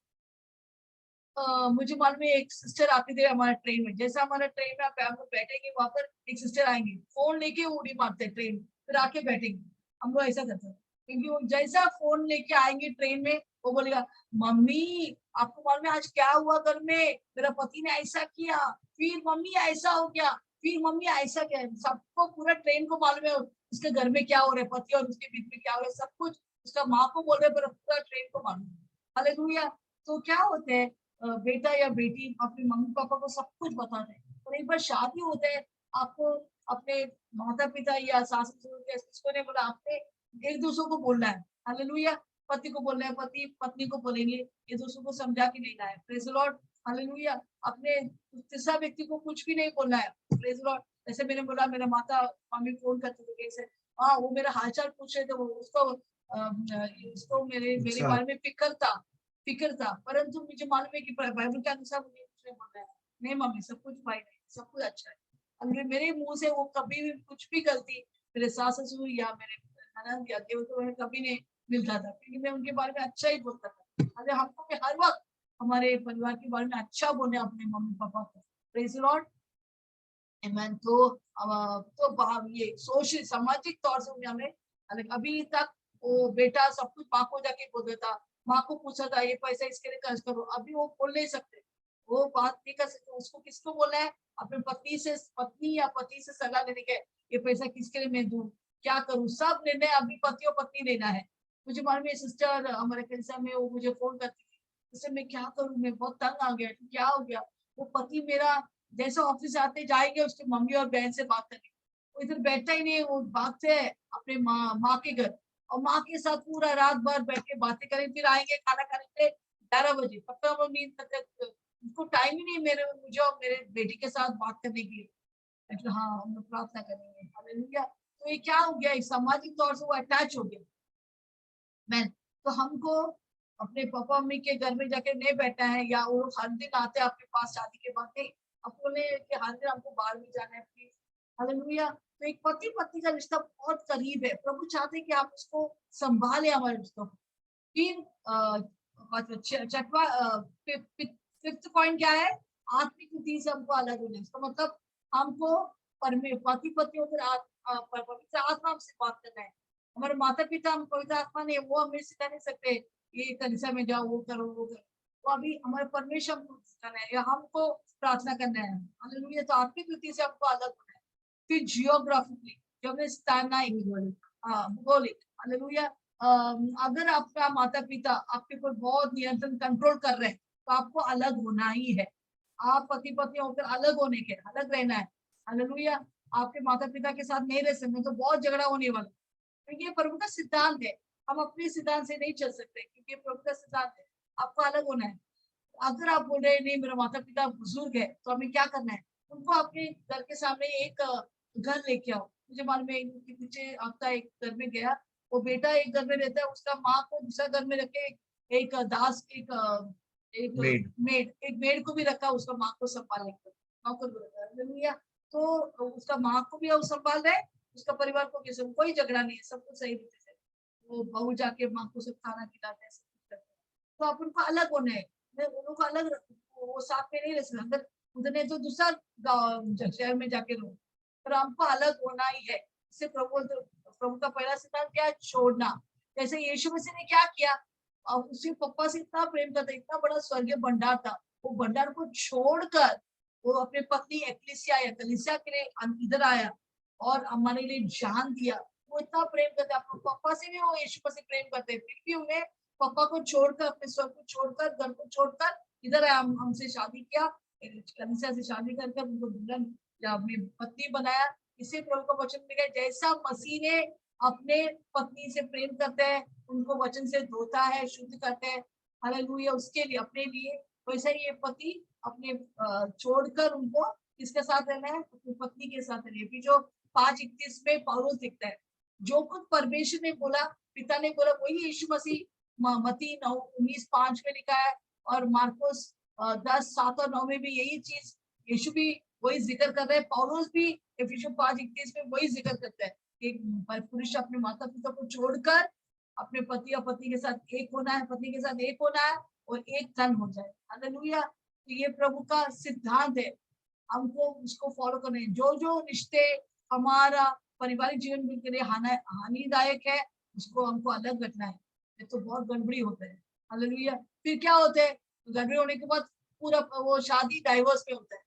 मुझे मालूम है एक सिस्टर आती थी हमारे ट्रेन में, जैसा हमारा ट्रेन में हम लोग बैठेंगे वहां पर एक सिस्टर आएंगे, फोन लेके उड़ी मारते ट्रेन, फिर आके बैठेंगे। हम लोग ऐसा करते हैं, क्योंकि वो जैसा फोन लेके आएंगे ट्रेन में, वो बोलेगा मम्मी आपको मालूम है आज क्या हुआ घर में, मेरा पति ने ऐसा किया, फिर मम्मी ऐसा हो गया, फिर मम्मी ऐसा क्या। सबको पूरा ट्रेन को मालूम है उसके घर में क्या हो रहा है, पति और उसके बीच में क्या हो रहा है, सब कुछ उसका माँ को बोल रहे, पर पूरा ट्रेन को मालूम है। हालेलुया। तो क्या होता है, बेटा या बेटी अपने मम्मी पापा को सब कुछ बताते हैं, और एक बार शादी होता है, आपको अपने माता पिता या सास ससुर किसको नहीं बोला, आपने एक दूसरे को बोलना है। हालेलुया। पति को बोलना है, पति पत्नी को बोलेंगे, एक दूसरे को समझा के लेना है। Praise the Lord, hallelujah. अपने तीसरा व्यक्ति को कुछ भी नहीं बोलना है। Praise the Lord. जैसे मैंने बोला मेरा माता मम्मी फोन करते थे कैसे, हाँ वो मेरा हालचाल पूछ रहे थे, वो उसको मेरे बारे में फिक्र था, परंतु मुझे मालूम है कि बाइबल के अनुसार मुझे कुछ नहीं बोलना है। नहीं मम्मी सब कुछ फाइन है, सब कुछ अच्छा है। अगर मेरे मुंह से वो कभी भी कुछ भी गलती मेरे सास ससुर या मेरे ननद या देवर को कभी नहीं मिलता था, क्योंकि मैं उनके बारे में अच्छा ही बोलता था। अगर हमको भी हर वक्त हमारे परिवार के बारे में अच्छा बोले अपने मम्मी पापा को। प्रेज द लॉर्ड, आमेन। तो ये सोशल सामाजिक तौर से हमें अभी तक वो बेटा सब कुछ माँ को जाके बोल देता, माँ को पूछा था ये पैसा इसके लिए खर्च करो, अभी वो बोल नहीं सकते, वो बात नहीं कर सकते। उसको किसको बोलना है, अपने पत्नी या पति से सलाह लेने के, ये पैसा किसके लिए मैं दूं, क्या करूं, सब निर्णय अभी पति और पत्नी लेना है। मुझे मालूम है सिस्टर हमारे कैंसर में वो मुझे फोन करती थी, उससे मैं क्या करूं, मैं बहुत तंग आ गया, क्या हो गया। वो पति मेरा जैसे ऑफिस आते जाएंगे उसके मम्मी और बहन से बात करने, वो इधर बैठता ही नहीं, वो भागते है अपने माँ के घर, और माँ के साथ पूरा रात भर बैठ के बातें करें, फिर आएंगे खाना खाने के लिए 11 बजे, तब तक हम लोग नींद तक उनको टाइम ही नहीं मुझे और मेरे बेटी के साथ बात करने के लिए। मतलब हाँ हम लोग प्रार्थना करेंगे। हालेलुया। तो ये क्या हो गया, एक सामाजिक तौर से वो अटैच हो गया। मैं तो हमको अपने पापा मम्मी के घर में जाके नहीं बैठना है, या वो हर दिन आते हैं आपके पास शादी के बाद, नहीं, आपको नहीं कि हर दिन हमको बाहर भी जाना है प्लीज। हालेलुया। तो एक पति पत्नी का रिश्ता बहुत करीब है, प्रभु चाहते हैं कि आप उसको संभाले हमारे रिश्तों को। फिर छठवा फिफ्थ पॉइंट क्या है, आत्मिक रीति से हमको अलग होना है। इसका मतलब हमको पति पत्नी होकर पवित्र आत्मा से बात करना है। हमारे माता पिता हम पवित्र आत्मा ने, वो हमें सिखा नहीं सकते ये कलीसिया में जाओ वो करो वो करो, तो अभी हमारे परमेश्वर हमको सिखाना है या हमको प्रार्थना करना है। हालेलुया। तो आत्मिक रीति से हमको अलग होना है। फिर जियोग्राफिकली जो हमने स्थानिक भूगोलिक, हालेलुया। अगर आपका माता पिता आपके ऊपर बहुत नियंत्रण कंट्रोल कर रहे हैं तो आपको अलग होना ही है। आप पति पत्नी होकर अलग होने के, अलग रहना है। हालेलुया। आपके माता पिता के साथ नहीं रह सकते तो बहुत झगड़ा होने वाला, क्योंकि ये प्रभु का सिद्धांत है। हम अपने सिद्धांत से नहीं चल सकते, क्योंकि प्रभु का सिद्धांत है, आपको अलग होना है। अगर आप बोल रहे हैं नहीं मेरा माता पिता बुजुर्ग है, तो हमें क्या करना है, उनको अपने घर के सामने एक घर लेके आओ। मुझे मालूम है इनके पीछे आपका एक घर में गया, वो बेटा एक घर में रहता है, उसका माँ को दूसरा घर में रखे, एक दास एक मेड को भी रखा उसका माँ को संभालने को, माँ को भी रखा। तो उसका माँ को भी वो संभाल रहे, उसका परिवार को किसी कोई झगड़ा नहीं है, सब कुछ सही रीति से। वो बहू जाके माँ को सब खाना खिलाते हैं, सब कुछ करते हैं। तो आप उनको अलग होना है, उन को अलग रखो, वो साथ में नहीं रह सकते। अगर उधर नहीं तो दूसरा शहर में जाके रहो, पर हमको अलग होना ही है। इससे प्रभु का पहला सिद्धांत क्या है, छोड़ना। जैसे यीशु मसीह ने क्या किया, और उसके पप्पा से इतना प्रेम करता, इतना बड़ा स्वर्गीय भंडार था, वो भंडार को छोड़कर वो अपने पत्नी एक्लिसिया या कलीसिया के लिए इधर आया और हमारे लिए जान दिया। वो इतना प्रेम करते, आप पापा से भी वो यीशु मसीह प्रेम करते, फिर भी उन्हें पापा को छोड़कर, अपने स्वर को छोड़कर, घर को छोड़कर इधर आया, हमसे शादी किया, कलीसिया से शादी करके उनको दुल्हन या अपनी पत्नी बनाया। इसे प्रभु का वचन लिखा है, जैसा मसीह ने अपने पत्नी से प्रेम करते हैं, उनको वचन से धोता है, शुद्ध करते हैं, हालेलुया, उसके लिए, अपने लिए, वैसे ही ये पति अपने छोड़कर उनको किसके साथ रहना है, अपनी पत्नी के साथ रहना है। फिर जो 5:31 में पौलुस लिखता है, जो कुछ परमेश्वर ने बोला, पिता ने बोला, वही यीशु मसीह मत्ती 9:19-5 में लिखा है, और मार्कुस 10:7 और 9 में भी यही चीज यीशु भी वही जिक्र कर रहे हैं। पौलुस भी इफिसियों 5:31 में वही जिक्र करता है, एक पुरुष अपने माता पिता को छोड़कर अपने पति और पत्नी के साथ एक होना है, पत्नी के साथ एक होना है और एक तन हो जाए। हालेलुया। तो ये प्रभु का सिद्धांत है, हमको उसको फॉलो करना है। जो जो रिश्ते हमारा पारिवारिक जीवन के लिए हानिदायक है, उसको हमको अलग रखना है, ये तो बहुत गड़बड़ी होता है। हालेलुया। फिर क्या होता है, गड़बड़ी होने के बाद पूरा वो शादी डाइवोर्स पे होता है,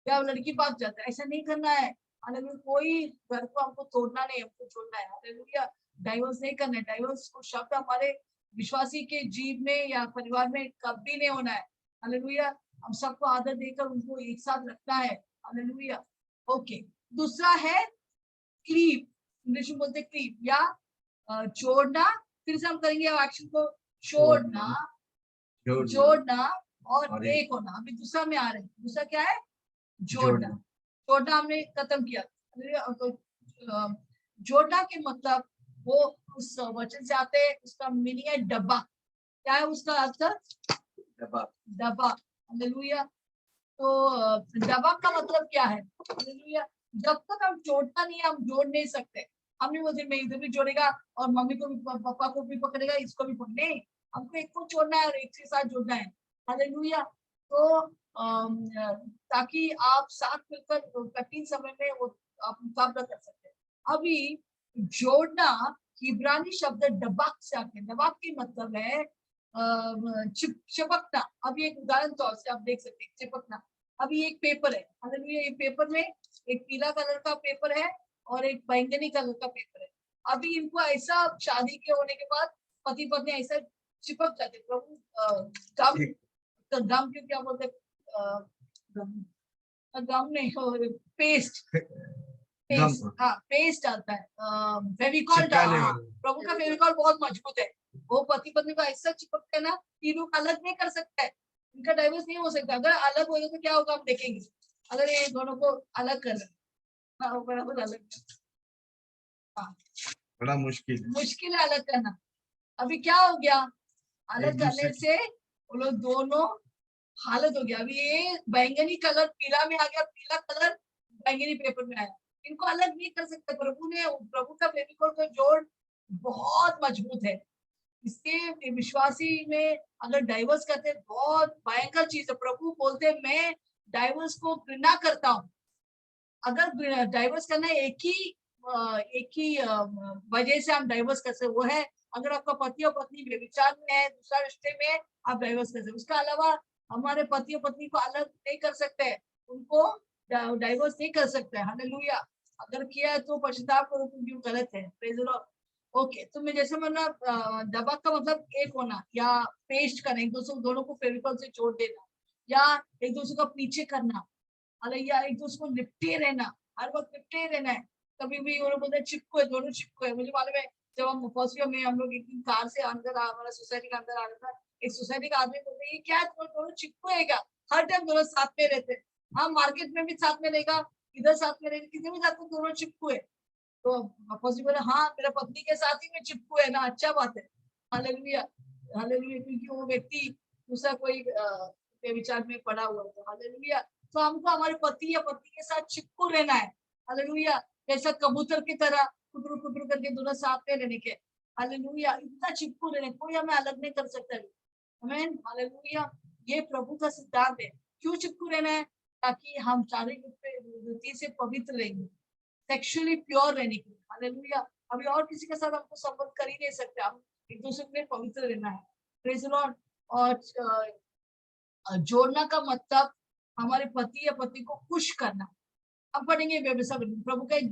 या लड़की भाग जाता है। ऐसा नहीं करना है। हालेलुया। कोई घर को हमको तोड़ना नहीं, हमको छोड़ना है। हालेलुया। डाइवोर्स नहीं करना है। डाइवोर्स को शब्द हमारे विश्वासी के जीव में या परिवार में कभी नहीं होना है। हालेलुया। हम सबको आदर देकर उनको एक साथ रखना है। हालेलुया। ओके, दूसरा है क्लीव, इंग्लिश में बोलते क्लीव या जोड़ना। फिर से हम करेंगे एक्शन को, छोड़ना, जोड़ना और एक होना। अभी दूसरा में आ रहे हैं, दूसरा क्या है, जोड़ना। जोड़ना हमने खत्म किया। जोड़ना के मतलब वो उस वचन से आते हैं, उसका मीनिंग है डब्बा। क्या है उसका अर्थ, डब्बा। डब्बा। हालेलुया। तो डब्बा का मतलब क्या है, हालेलुया। जब तक हम जोड़ना नहीं है, हम जोड़ नहीं सकते। हम नहीं बोलते मैं इधर भी जोड़ेगा और मम्मी को भी, पापा को भी पकड़ेगा, इसको भी पकड़े, नहीं, हमको एक को जोड़ना है और एक के साथ जोड़ना है। हालेलुया। तो ताकि आप साथ मिलकर कठिन समय में वो आप मुकाबला कर सकते हैं। अभी जोड़ना इब्रानी शब्द डबाक से आते हैं। डबाक की मतलब है चिपकना। अभी एक उदाहरण तौर से आप देख सकते हैं, चिपकना। अभी एक पेपर है, हालेलुया, ये पेपर में एक पीला कलर का पेपर है और एक बैंगनी कलर का पेपर है। अभी इनको ऐसा शादी के होने के बाद पति पत्नी ऐसा चिपक जाते, प्रभु गम क्यों क्या बोलते, गम नहीं, पेस्ट, पेस्ट, हाँ पेस्ट डालता है, फेविकॉल डालता है। प्रभु का फेविकॉल बहुत मजबूत है, वो पति पत्नी को ऐसा चिपकते हैं ना कि लोग अलग नहीं कर सकते, इनका डाइवोर्स नहीं हो सकता। अगर अलग हो तो क्या होगा हम देखेंगे। अगर ये दोनों को अलग कर, हाँ बराबर अलग, हाँ बड़ा मुश्किल है अलग करना। अभी क्या हो गया, अलग करने से वो लोग दोनों हालत हो गया। अभी ये बैंगनी कलर पीला में आ गया, पीला कलर बैंगनी पेपर में आया, इनको अलग नहीं कर सकते। प्रभु का फेविकॉल का जोड़ बहुत मजबूत है। इसके विश्वासी में अगर डाइवर्स करते हैं, बहुत भयंकर चीज है। प्रभु बोलते हैं मैं डाइवर्स को घृणा करता हूँ। अगर डाइवर्स करना है, एक ही वजह से हम डाइवर्स कर सकते, वो है अगर आपका पति और पत्नी व्यभिचार में है, दूसरा रिश्ते में, आप डाइवर्स कर सकते। उसके अलावा हमारे पति और पत्नी को अलग नहीं कर सकते, उनको डाइवर्स नहीं कर सकते। हालेलुया। अगर किया है तो पश्चाताप करो, क्योंकि गलत है। Praise the Lord. ओके, तो मैं जैसे मैंने दबा का मतलब एक होना या पेस्ट करना, एक दूसरे दोनों को फेविकॉल से जोड़ देना या एक दूसरे का पीछे करना, या एक दूसरे को लिपटे रहना, हर वक्त लिपटे रहना है। कभी भी वो लोग बोलते हैं चिपको है, दोनों चिपको है। मुझे मालूम है जब हम फर्स्ट ईयर में हम लोग एक दिन कार से अंदर हमारा सोसाइटी का अंदर आ रहा था, एक सोसाइटी का आदमी बोलते ये क्या है, दोनों चिपको है क्या, हर टाइम दोनों साथ में रहते हैं। हाँ मार्केट में भी साथ में रहेगा, इधर साथ में रहेगा, कितने भी जाते दोनों चिपको है। तो फर्स्ट बोले हाँ मेरा पत्नी के साथ ही में चिपको है ना, अच्छा बात है। हालेलुया। हालेलुया, क्योंकि वो व्यक्ति दूसरा कोई विचार में पड़ा हुआ है। हालेलुया। तो हमको हमारे पति या पत्नी के साथ चिपको रहना है। हालेलुया। जैसा कबूतर की तरह कुटरू कुटरू करके दोनों साथ में रहने के। हालेलुया। इतना चिपको रहने, कोई हमें अलग नहीं कर सकता। आमीन। हालेलुया। ये प्रभु का सिद्धांत है। क्यों चिपको रहना है, ताकि हम शारीरिक वृत्ति से पवित्र रहेंगे, सेक्सुअली प्योर रहने के लिए। हालेलुया। अभी और किसी के साथ हमको संबंध कर ही नहीं सकते, हम एक दूसरे में पवित्र रहना है। Praise the Lord. और जोड़ना का मतलब हमारे पति या पत्नी को खुश करना। अब पढ़ेंगे व्यवसाय विवरण। प्रभु का एक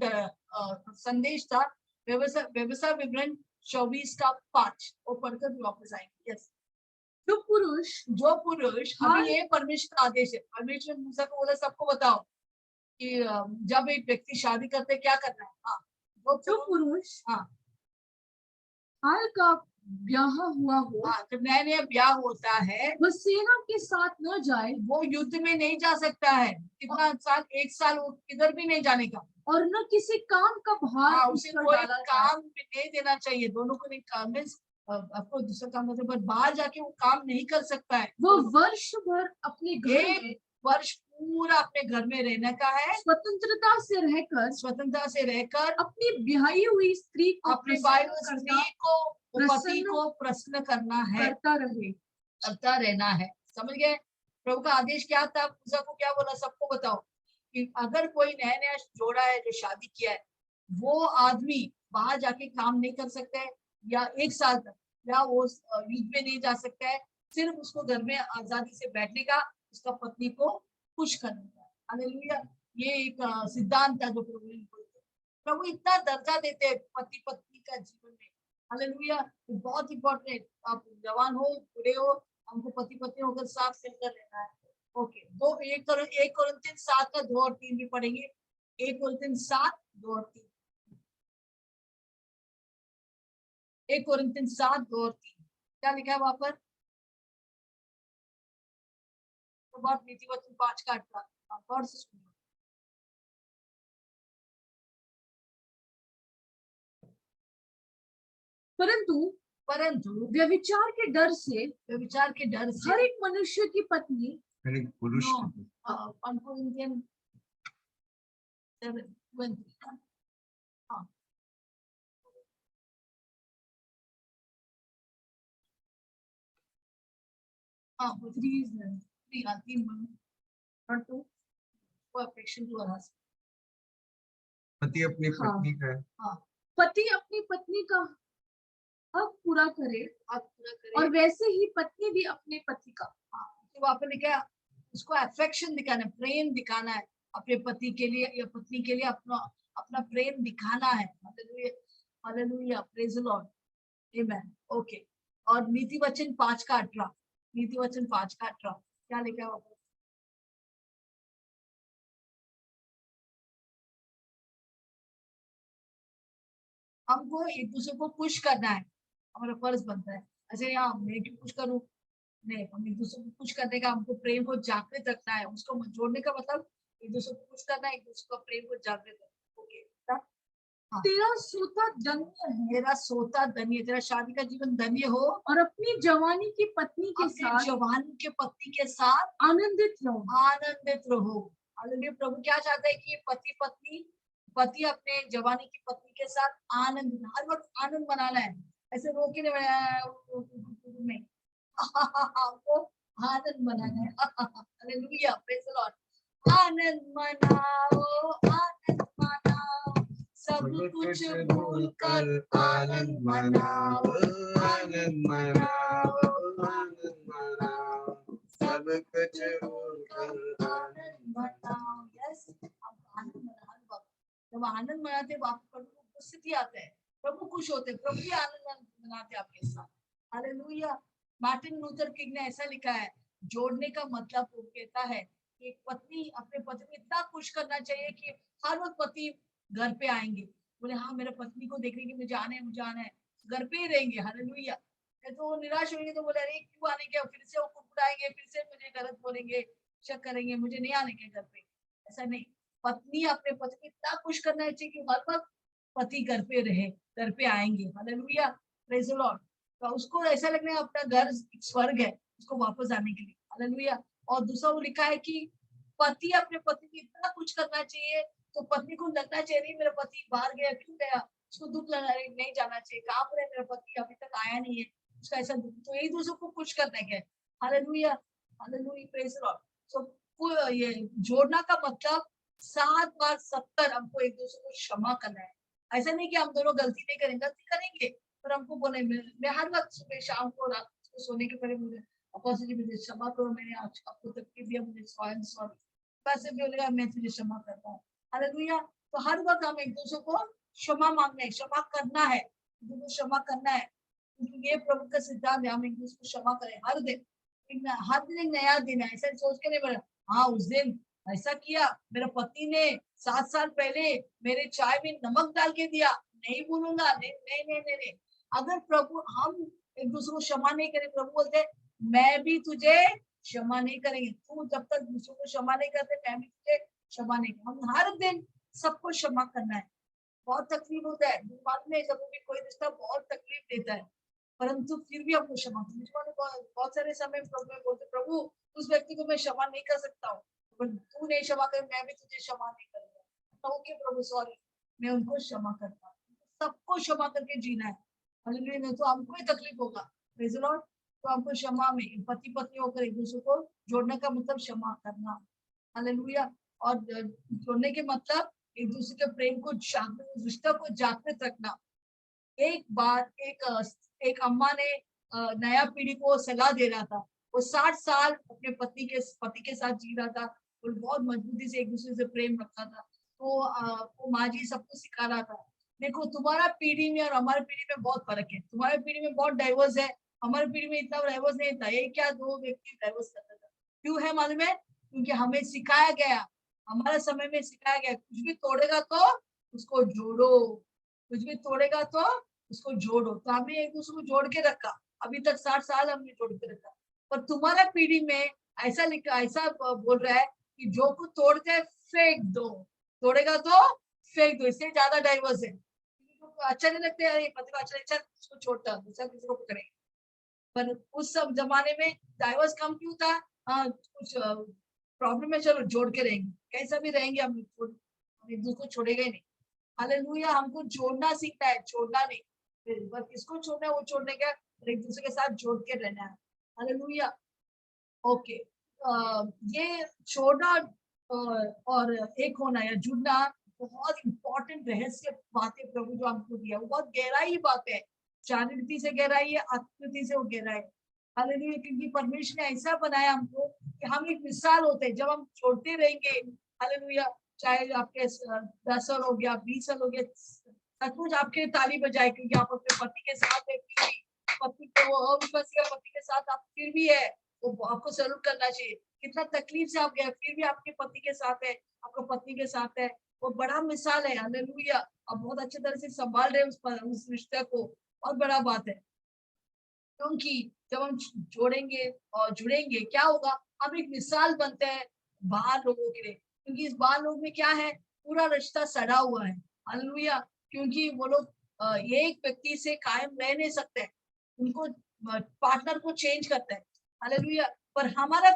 संदेश था, व्यवसाय विवरण 24:5। वो पढ़कर भी वापस आएंगे। यस, जो पुरुष अभी ये परमेश्वर का आदेश है। परमेश्वर मूसा को बोला सबको बताओ कि जब एक व्यक्ति शादी करते क्या करना है। हाँ, जो पुरुष हाँ हाल का ब्याह हुआ हो, हाँ, जब नया नया ब्याह होता है वह सेना के साथ न जाए, वो युद्ध में नहीं जा सकता है। कितना साल, 1 साल वो किधर भी नहीं जाने का। और न किसी काम का भार हाँ, उस उसे पर कोई डाला जाए। काम भी नहीं देना चाहिए। दोनों को नहीं काम में आपको दूसरा काम करते, पर बाहर जाके वो काम नहीं कर सकता है। वो वर्ष भर अपने घर एक में वर्ष पूरा अपने घर में रहने का है, स्वतंत्रता से रहकर अपनी ब्याही हुई स्त्री को अपनी प्रसन्न स्त्री को, पति प्रसन्न को प्रसन्न करना है, करता रहना है। समझ गए? प्रभु का आदेश क्या था? मूसा को क्या बोला? सबको बताओ कि अगर कोई नया नया जोड़ा है जो शादी किया है, वो आदमी बाहर जाके काम नहीं कर सकता है या 1 साल तक, या वो युद्ध में नहीं जा सकता है। सिर्फ उसको घर में आजादी से बैठने का, उसका पत्नी को खुश करने का। हालेलुया। ये एक सिद्धांत था जो प्रभु ने बोलते। प्रभु इतना दर्जा देते हैं पति पत्नी का जीवन में। हालेलुया। बहुत इंपॉर्टेंट। आप जवान हो, बूढ़े हो, हमको पति पत्नी होकर साथ मिलकर रहना है। ओके, 1 कोरिन्थियन 7 का 2 और 3 भी पढ़ेंगे। 1 कोरिन्थियन 7, 2 और 3। 1 कोरिन्थियन 7, 2 और 3 क्या लिखा है वहां पर? तो बात नीति वचन 5 का 18 गौर से सुनिए। परंतु व्यभिचार के डर से हर एक मनुष्य की पत्नी पुरुष 1 कोरिन्थियन 7:20। हाँ, हाँ, 3 perfection to her husband। पति अपनी हाँ। पत्नी का हाँ, पति अपनी पत्नी का हक पूरा करे और वैसे ही पत्नी भी अपने पति का। तो वहां पर लिखा है उसको अफेक्शन दिखाना है, प्रेम दिखाना है अपने पति के लिए या पत्नी के लिए। अपना अपना प्रेम दिखाना है। Hallelujah, hallelujah, praise the Lord, amen. Okay, और नीति वचन 5 का 18। नीति वचन 5 का 18 क्या लिखा है वहां पर? हमको एक दूसरे को पुश करना है, हमारा फर्ज बनता है। ऐसे यहाँ मैं क्यों पुश करूं? नहीं, हम एक दूसरे को पुश करने का, हमको प्रेम को जागृत रखना है। उसको जोड़ने का मतलब एक दूसरे को पुश करना है, एक दूसरे को प्रेम को जागृत रखना। ओके, हाँ। तेरा सोता धन्य है, तेरा सोता धन्य, तेरा शादी का जीवन धन्य हो और अपनी जवानी की पत्नी के अपने साथ जवान के पति के साथ आनंदित रहो। आनंदित रहो। हालेलुया। प्रभु क्या चाहता है कि पति अपने जवानी की पत्नी के साथ आनंद, हर वक्त आनंद मनाना है। ऐसे रो के नहीं, आपको आनंद मनाना है। Hallelujah, praise the Lord. आनंद मनाओ, आनंद मनाओ, सब कुछ भूल कर आनंद मनाओ, आनंद मनाओ, आनंद मनाओ, सब कुछ भूल कर आनंद मनाओ। यस, आप आनंद मना हर वक्त। जब आनंद मनाते हैं आपको प्रभु को उपस्थिति आते हैं, प्रभु खुश होते हैं, प्रभु भी आनंद मनाते हैं आपके साथ। हालेलुया। मार्टिन लूथर किंग ने ऐसा लिखा है, जोड़ने का मतलब वो कहता है कि पत्नी अपने पति को इतना खुश करना चाहिए कि हर वक्त पति घर पे आएंगे, बोले हाँ मेरे पत्नी को देखने के मुझे आना है, मुझे आना है, घर पे ही रहेंगे। हालेलुया। तो वो निराश होंगे तो बोले अरे क्यों आने के, फिर से वो कुड़कुड़ाएंगे, फिर से मुझे गलत बोलेंगे, शक करेंगे, मुझे नहीं आने के घर पे। ऐसा नहीं, पत्नी अपने पति को इतना खुश करना चाहिए कि हर वक्त पति घर पे रहे, घर पे आएंगे। Hallelujah, praise the Lord. तो उसको ऐसा लगना है अपना घर एक स्वर्ग है उसको वापस आने के लिए। हालेलुया। और दूसरा वो लिखा है कि पति अपने पति को इतना कुछ करना चाहिए तो पत्नी को लगना चाहिए नहीं मेरा पति बाहर गया, क्यों गया, उसको दुख लगा, नहीं जाना चाहिए, कहाँ पर है मेरा पति, अभी तक आया नहीं है, उसका ऐसा दुख। तो यही दूसरों को कुछ करने के। Hallelujah, hallelujah, praise the Lord. So ये जोड़ना का मतलब 7 बार 70 हमको एक दूसरे को क्षमा करना है। ऐसा नहीं कि हम दोनों गलती नहीं करेंगे, गलती करेंगे, पर हमको बोले मैं हर वक्त सुबह शाम को रात को सोने के पहले मुझे अपोस्टल जी मुझे क्षमा करो, मैंने आज आपको तकलीफ दिया, मुझे सॉरी। वैसे भी बोलेगा मैं तुझे क्षमा करता हूँ। हालेलुया। तो हर वक्त हम एक दूसरे को क्षमा मांगना है, क्षमा करना है, एक दूसरे को क्षमा करना है, क्योंकि ये प्रभु का सिद्धांत है, हम एक दूसरे को क्षमा करें हर दिन। हर दिन एक नया दिन है, ऐसा सोच के नहीं बोला हाँ उस दिन ऐसा किया, मेरे पति ने 7 साल पहले मेरे चाय में नमक डाल के दिया, नहीं बोलूंगा, नहीं नहीं नहीं नहीं, नहीं। अगर प्रभु हम एक दूसरे को क्षमा नहीं करें, प्रभु बोलते मैं भी तुझे क्षमा नहीं करेंगे, तू जब तक दूसरों को क्षमा नहीं करते मैं भी तुझे क्षमा नहीं करूंगा। हम हर दिन सबको क्षमा करना है। बहुत तकलीफ होता है बाद में, जब भी कोई रिश्ता बहुत तकलीफ देता है, परंतु फिर भी हमको क्षमा करना। बहुत सारे समय प्रभु में बोलते प्रभु उस व्यक्ति को मैं क्षमा नहीं कर सकता हूँ, पर तू नहीं क्षमा कर, मैं भी तुझे क्षमा नहीं करूंगा। ओके प्रभु सॉरी, मैं उनको क्षमा करता हूँ। सबको क्षमा करके जीना है। हालेलुया। नहीं तो हमको ही तकलीफ होगा। Praise the Lord. तो हमको क्षमा में पति पत्नी होकर एक दूसरे को जोड़ने का मतलब क्षमा करना। हालेलुया। और जोड़ने के मतलब एक दूसरे के प्रेम को जागृत, रिश्ता को जागृत रखना। एक बार एक अम्मा ने नया पीढ़ी को सलाह दे रहा था। वो 60 साल अपने पति के साथ जी रहा था और बहुत मजबूती से एक दूसरे से प्रेम रखा था। तो वो माँ जी सबको सिखा रहा था, देखो तुम्हारा पीढ़ी में और हमारी पीढ़ी में बहुत फर्क है। तुम्हारी पीढ़ी में बहुत डाइवर्स है, हमारी पीढ़ी में इतना डाइवर्स नहीं था। ये क्या दो व्यक्ति डाइवर्स करता था, क्यों है मालूम है? क्योंकि हमें सिखाया गया, हमारे समय में सिखाया गया कुछ भी तोड़ेगा तो उसको जोड़ो, कुछ भी तोड़ेगा तो उसको जोड़ो। तो हमने एक दूसरे को जोड़ के रखा, अभी तक 60 साल हमने जोड़ के रखा। पर तुम्हारा पीढ़ी में ऐसा लिखा, ऐसा बोल रहा है कि जो कुछ तोड़ते हैं फेंक दो, तोड़ेगा तो फेंक दो। इससे ज्यादा डाइवर्स है। अच्छा नहीं लगता है, पति को अच्छा नहीं, चल उसको छोड़ता, दूसरा किसी को पकड़ेगा। पर उस सब जमाने में डाइवर्स कम क्यों था? कुछ प्रॉब्लम है, चलो जोड़ के रहेंगे, कैसा भी रहेंगे, हम एक दूसरे को छोड़ेगा ही नहीं। हालेलुया। हमको जोड़ना सीखना है, छोड़ना नहीं। बस किसको छोड़ना है वो छोड़ने का, एक दूसरे के साथ जोड़ के रहना है। हालेलुया। ओके। ये छोड़ना और एक होना या जुड़ना बहुत इंपॉर्टेंट रहस्य बातें प्रभु जो हमको दिया, वो बहुत गहराई बात है। शारीरिक से गहराई है, आत्मिक से वो गहराई है। हालेलुया। क्योंकि परमेश्वर ने ऐसा बनाया हमको कि हम एक मिसाल होते हैं। जब हम छोड़ते रहेंगे, हालेलुया, चाहे आपके 10 साल हो गया, 20 साल हो गया, सचमुच आपके ताली बजाए, क्योंकि आप अपने पति के साथ है, पति को अविश्वासी पति के साथ आप फिर भी है, वो आपको सैल्यूट करना चाहिए। कितना तकलीफ से आप गए, फिर भी आपके पति के साथ है, आपका पत्नी के साथ है, वो बड़ा मिसाल है। हालेलुया। आप बहुत अच्छी तरह से संभाल रहे हैं उस रिश्ते को, बहुत बड़ा बात है। क्योंकि जब हम जोड़ेंगे और जुड़ेंगे, क्या होगा, हम एक मिसाल बनते हैं बाहर लोगों के लिए। क्योंकि इस बाहर लोग में क्या है, पूरा रिश्ता सड़ा हुआ है। हालेलुया। क्योंकि वो लोग एक व्यक्ति से कायम रह नहीं सकते, उनको पार्टनर को चेंज करते हैं। हालेलुया। पर हमारा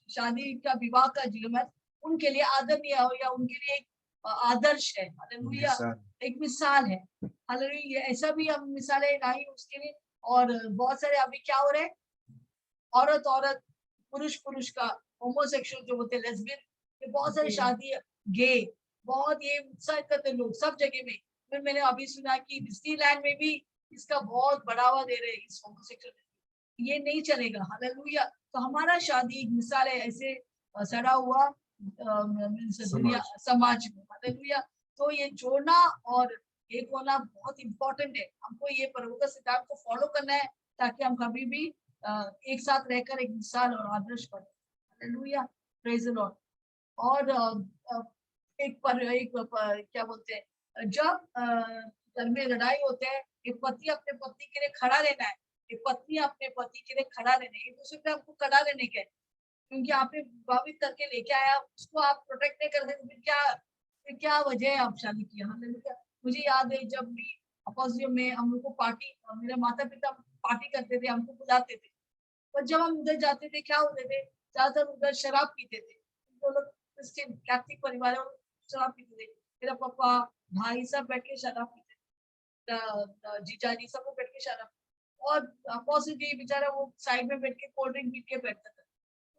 शादी का विवाह का जीवन उनके लिए आदरणीय हो या उनके लिए एक आदर्श है। हालेलुया। एक मिसाल है। हालेलुया। ऐसा भी हम मिसालें लाई उसके लिए। और बहुत सारे अभी क्या हो रहे हैं, औरत औरत, पुरुष पुरुष का, होमोसेक्सुअल जो होते हैं, लेस्बियन, ये बहुत सारी शादी, गे, बहुत ये उत्साह करते लोग सब जगह में। फिर मैंने अभी सुना कि डिज्नीलैंड में भी इसका बहुत बढ़ावा दे रहे हैं, इस होमोसेक्सुअल। ये नहीं चलेगा। हालेलुया। तो हमारा शादी एक मिसाल है ऐसे सड़ा हुआ दुनिया समाज में। हालेलुया। तो ये जोड़ना और एक होना बहुत इंपॉर्टेंट है। हमको ये प्रभु का सिद्धांत को फॉलो करना है, ताकि हम कभी भी एक साथ रहकर एक मिसाल और आदर्श बने। हालेलुया। Praise the Lord. और क्या बोलते हैं, जब घर में लड़ाई होते हैं, एक पति अपने पत्नी के लिए खड़ा रहना है, एक पत्नी अपने पति के लिए खड़ा रहना है। एक दूसरे पे हमको खड़ा रहने के, क्योंकि आपने विवाहित करके लेके आया, उसको आप प्रोटेक्ट नहीं कर सकते, फिर क्या वजह है आप शादी किया। हालेलुया। मुझे याद है जब भी अपोजिट में हम लोग को पार्टी, मेरे माता पिता पार्टी करते थे, हमको बुलाते थे, और जब हम उधर जाते थे क्या होते थे, ज्यादातर उधर शराब पीते थे। वो लोग क्रिश्चियन कैथलिक परिवार है, शराब पीते थे। मेरा पापा भाई सब बैठ के शराब पीते थे, जीजा जी सब बैठ के शराब, और अपोजिट जी बेचारा वो साइड में बैठ के कोल्ड ड्रिंक पी के बैठता था।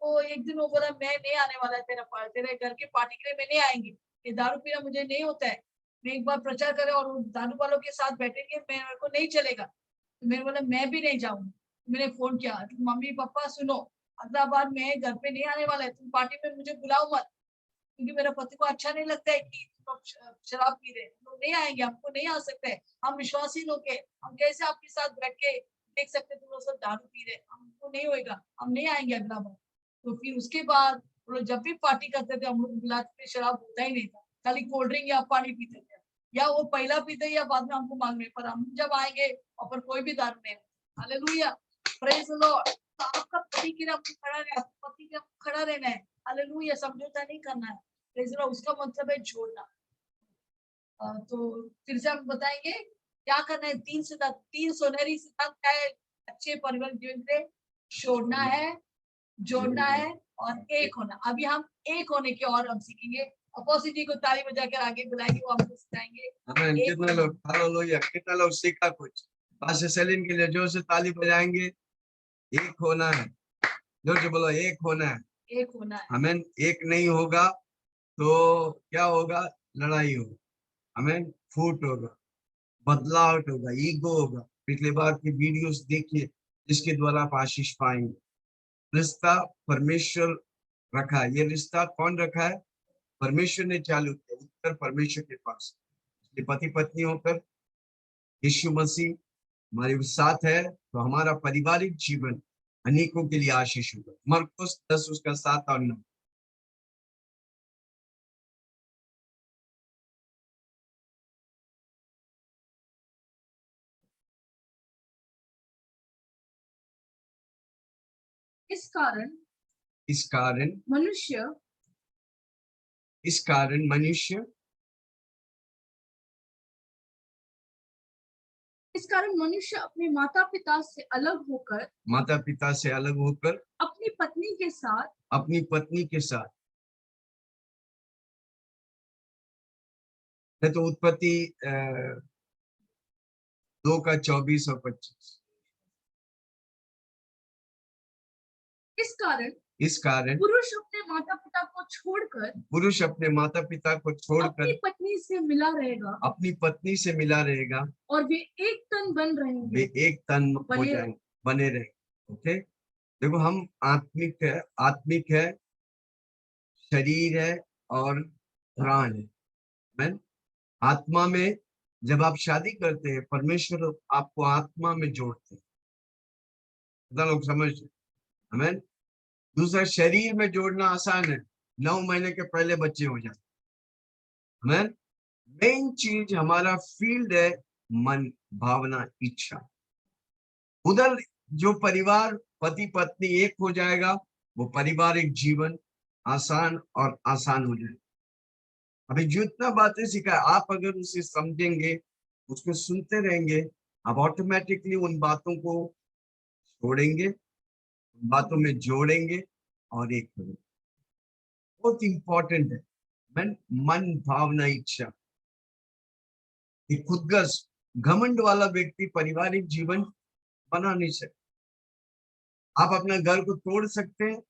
तो एक दिन वो बोला मैं नहीं आने वाला है तेरे घर के पार्टी के लिए, मैं नहीं आएंगे, ये दारू पीना मुझे नहीं होता है। मैं एक बार प्रचार करे और दारू वालों के साथ बैठेंगे, मेरे को नहीं चलेगा। तो मैंने बोला मैं भी नहीं जाऊंगा। मैंने फोन किया, मम्मी पापा सुनो, अगला बार मैं घर पे नहीं आने वाला है, तुम पार्टी में मुझे बुलाओ मत, क्योंकि मेरे पति को अच्छा नहीं लगता है कि तुम लोग शराब पी रहे, हम लोग नहीं आएंगे, हमको नहीं आ सकते, हम विश्वासी लोग हैं, हम कैसे आपके साथ बैठ के देख सकते तुम लोग सब दारू पी रहे, हमको नहीं होएगा, हम नहीं आएंगे अगला बार। तो फिर उसके बाद वो लोग जब भी पार्टी करते थे हम लोग बुलाते थे, शराब होता ही नहीं था, खाली कोल्ड ड्रिंक या पानी पीते थे, या वो पहला पीते या बाद में हमको मालूम है, पर हम जब आएंगे और पर कोई भी दारू नहीं। Hallelujah, praise the Lord. तो आपका पति के लिए खड़ा रहना, पति के खड़ा रहना है। हालेलुया, समझौता नहीं करना है। प्रेज द लॉर्ड, उसका मतलब है छोड़ना। तो फिर से हम बताएंगे क्या करना है। 3 सुनहरी सिद्धांत क्या है अच्छे परिवार जीवन से? छोड़ना है, जोड़ना है और एक होना। अभी हम एक होने की और हम सीखेंगे। अपोजिटी को ताली बजाकर आगे बुलाएंगे, वो हमको सिखाएंगे। कितना लोग सीखा कुछ? पास्टर सेलिन के लिए जोर से ताली बजाएंगे। एक होना है, जोर से बोलो, एक होना है, एक होना है। हमें एक नहीं होगा तो क्या होगा? लड़ाई होगी, हमें फूट होगा, बदलाव होगा, ईगो होगा। पिछले बार की वीडियोस देखिए जिसके द्वारा आप आशीष पाएंगे। रिश्ता परमेश्वर रखा है, ये रिश्ता कौन रखा है? परमेश्वर ने चालू किया, उत्तर परमेश्वर के पास। पति पत्नी होकर यीशु मसीह हमारे साथ है तो हमारा पारिवारिक जीवन अनेकों के लिए आशीष होगा। मरकुस 10 उसका 7 और 9। इस कारण मनुष्य अपने माता पिता से अलग होकर अपनी पत्नी के साथ है। तो उत्पत्ति 2 का 24 और 25। इस कारण पुरुष अपने माता पिता को छोड़कर अपनी पत्नी से मिला रहेगा और वे एक तन हो जाएंगे, बने रहेंगे। ओके, देखो हम आत्मिक है, शरीर है और प्राण है। मैन आत्मा में जब आप शादी करते हैं परमेश्वर आपको आत्मा में जोड़ते हैं, लोग समझ। हमें दूसरा, शरीर में जोड़ना आसान है, 9 महीने के पहले बच्चे हो जाते। हमें मेन चीज हमारा फील्ड है मन, भावना, इच्छा। उधर जो परिवार पति पत्नी एक हो जाएगा वो पारिवारिक जीवन आसान हो जाएगा। अभी जितना बातें सीखा है आप अगर उसे समझेंगे, उसको सुनते रहेंगे, आप ऑटोमेटिकली उन बातों को छोड़ेंगे, उन बातों में जोड़ेंगे और एक करेंगे। बहुत इंपॉर्टेंट है मन, भावना, इच्छा। एक खुदगर्ज घमंड वाला व्यक्ति पारिवारिक जीवन बना नहीं सकता। आप अपना घर को तोड़ सकते हैं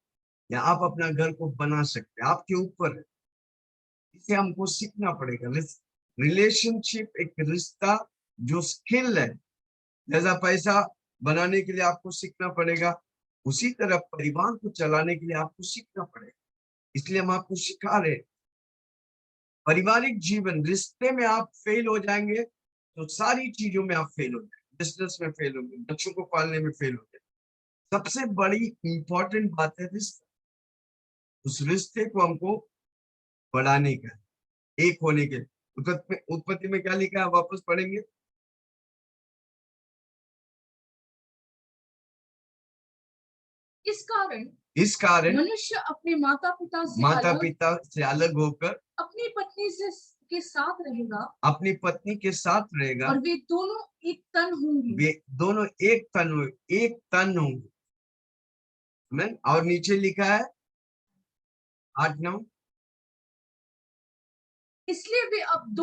या आप अपना घर को बना सकते हैं, आपके ऊपर है। इसे हमको सीखना पड़ेगा। रिलेशनशिप एक रिश्ता जो स्किल है, जैसा पैसा बनाने के लिए आपको सीखना पड़ेगा, उसी तरह परिवार को चलाने के लिए आपको सीखना पड़ेगा। इसलिए हम आपको सिखा रहे हैं। पारिवारिक जीवन, रिश्ते में आप फेल हो जाएंगे तो सारी चीजों में आप फेल हो जाएंगे। बिजनेस में फेल होंगे, बच्चों को पालने में फेल हो जाएंगे। सबसे बड़ी इंपॉर्टेंट बात है रिश्ता। उस रिश्ते को हमको बढ़ाने का, एक होने के। उत्पत्ति में क्या लिखा है, वापस पढ़ेंगे। इस कारण मनुष्य अपने माता पिता से अलग होकर अपनी पत्नी के साथ रहेगा, अपनी पत्नी के साथ रहेगा और वे दोनों एक तन होंगे। और नीचे लिखा है 8-9, इसलिए वे अब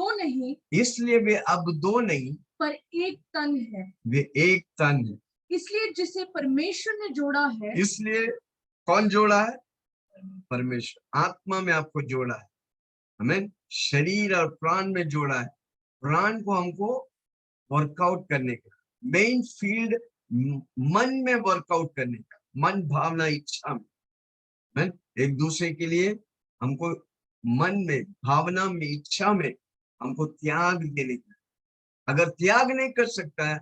दो नहीं पर एक तन है। वे एक तन है। इसलिए जिसे परमेश्वर ने जोड़ा है, इसलिए कौन जोड़ा है? परमेश्वर। आत्मा में आपको जोड़ा है, हमें शरीर और प्राण में जोड़ा है। प्राण को हमको वर्कआउट करने का मेन फील्ड मन में वर्कआउट करने का, मन भावना इच्छा में, एक दूसरे के लिए हमको मन में भावना में इच्छा में हमको त्याग देने का। अगर त्याग नहीं कर सकता है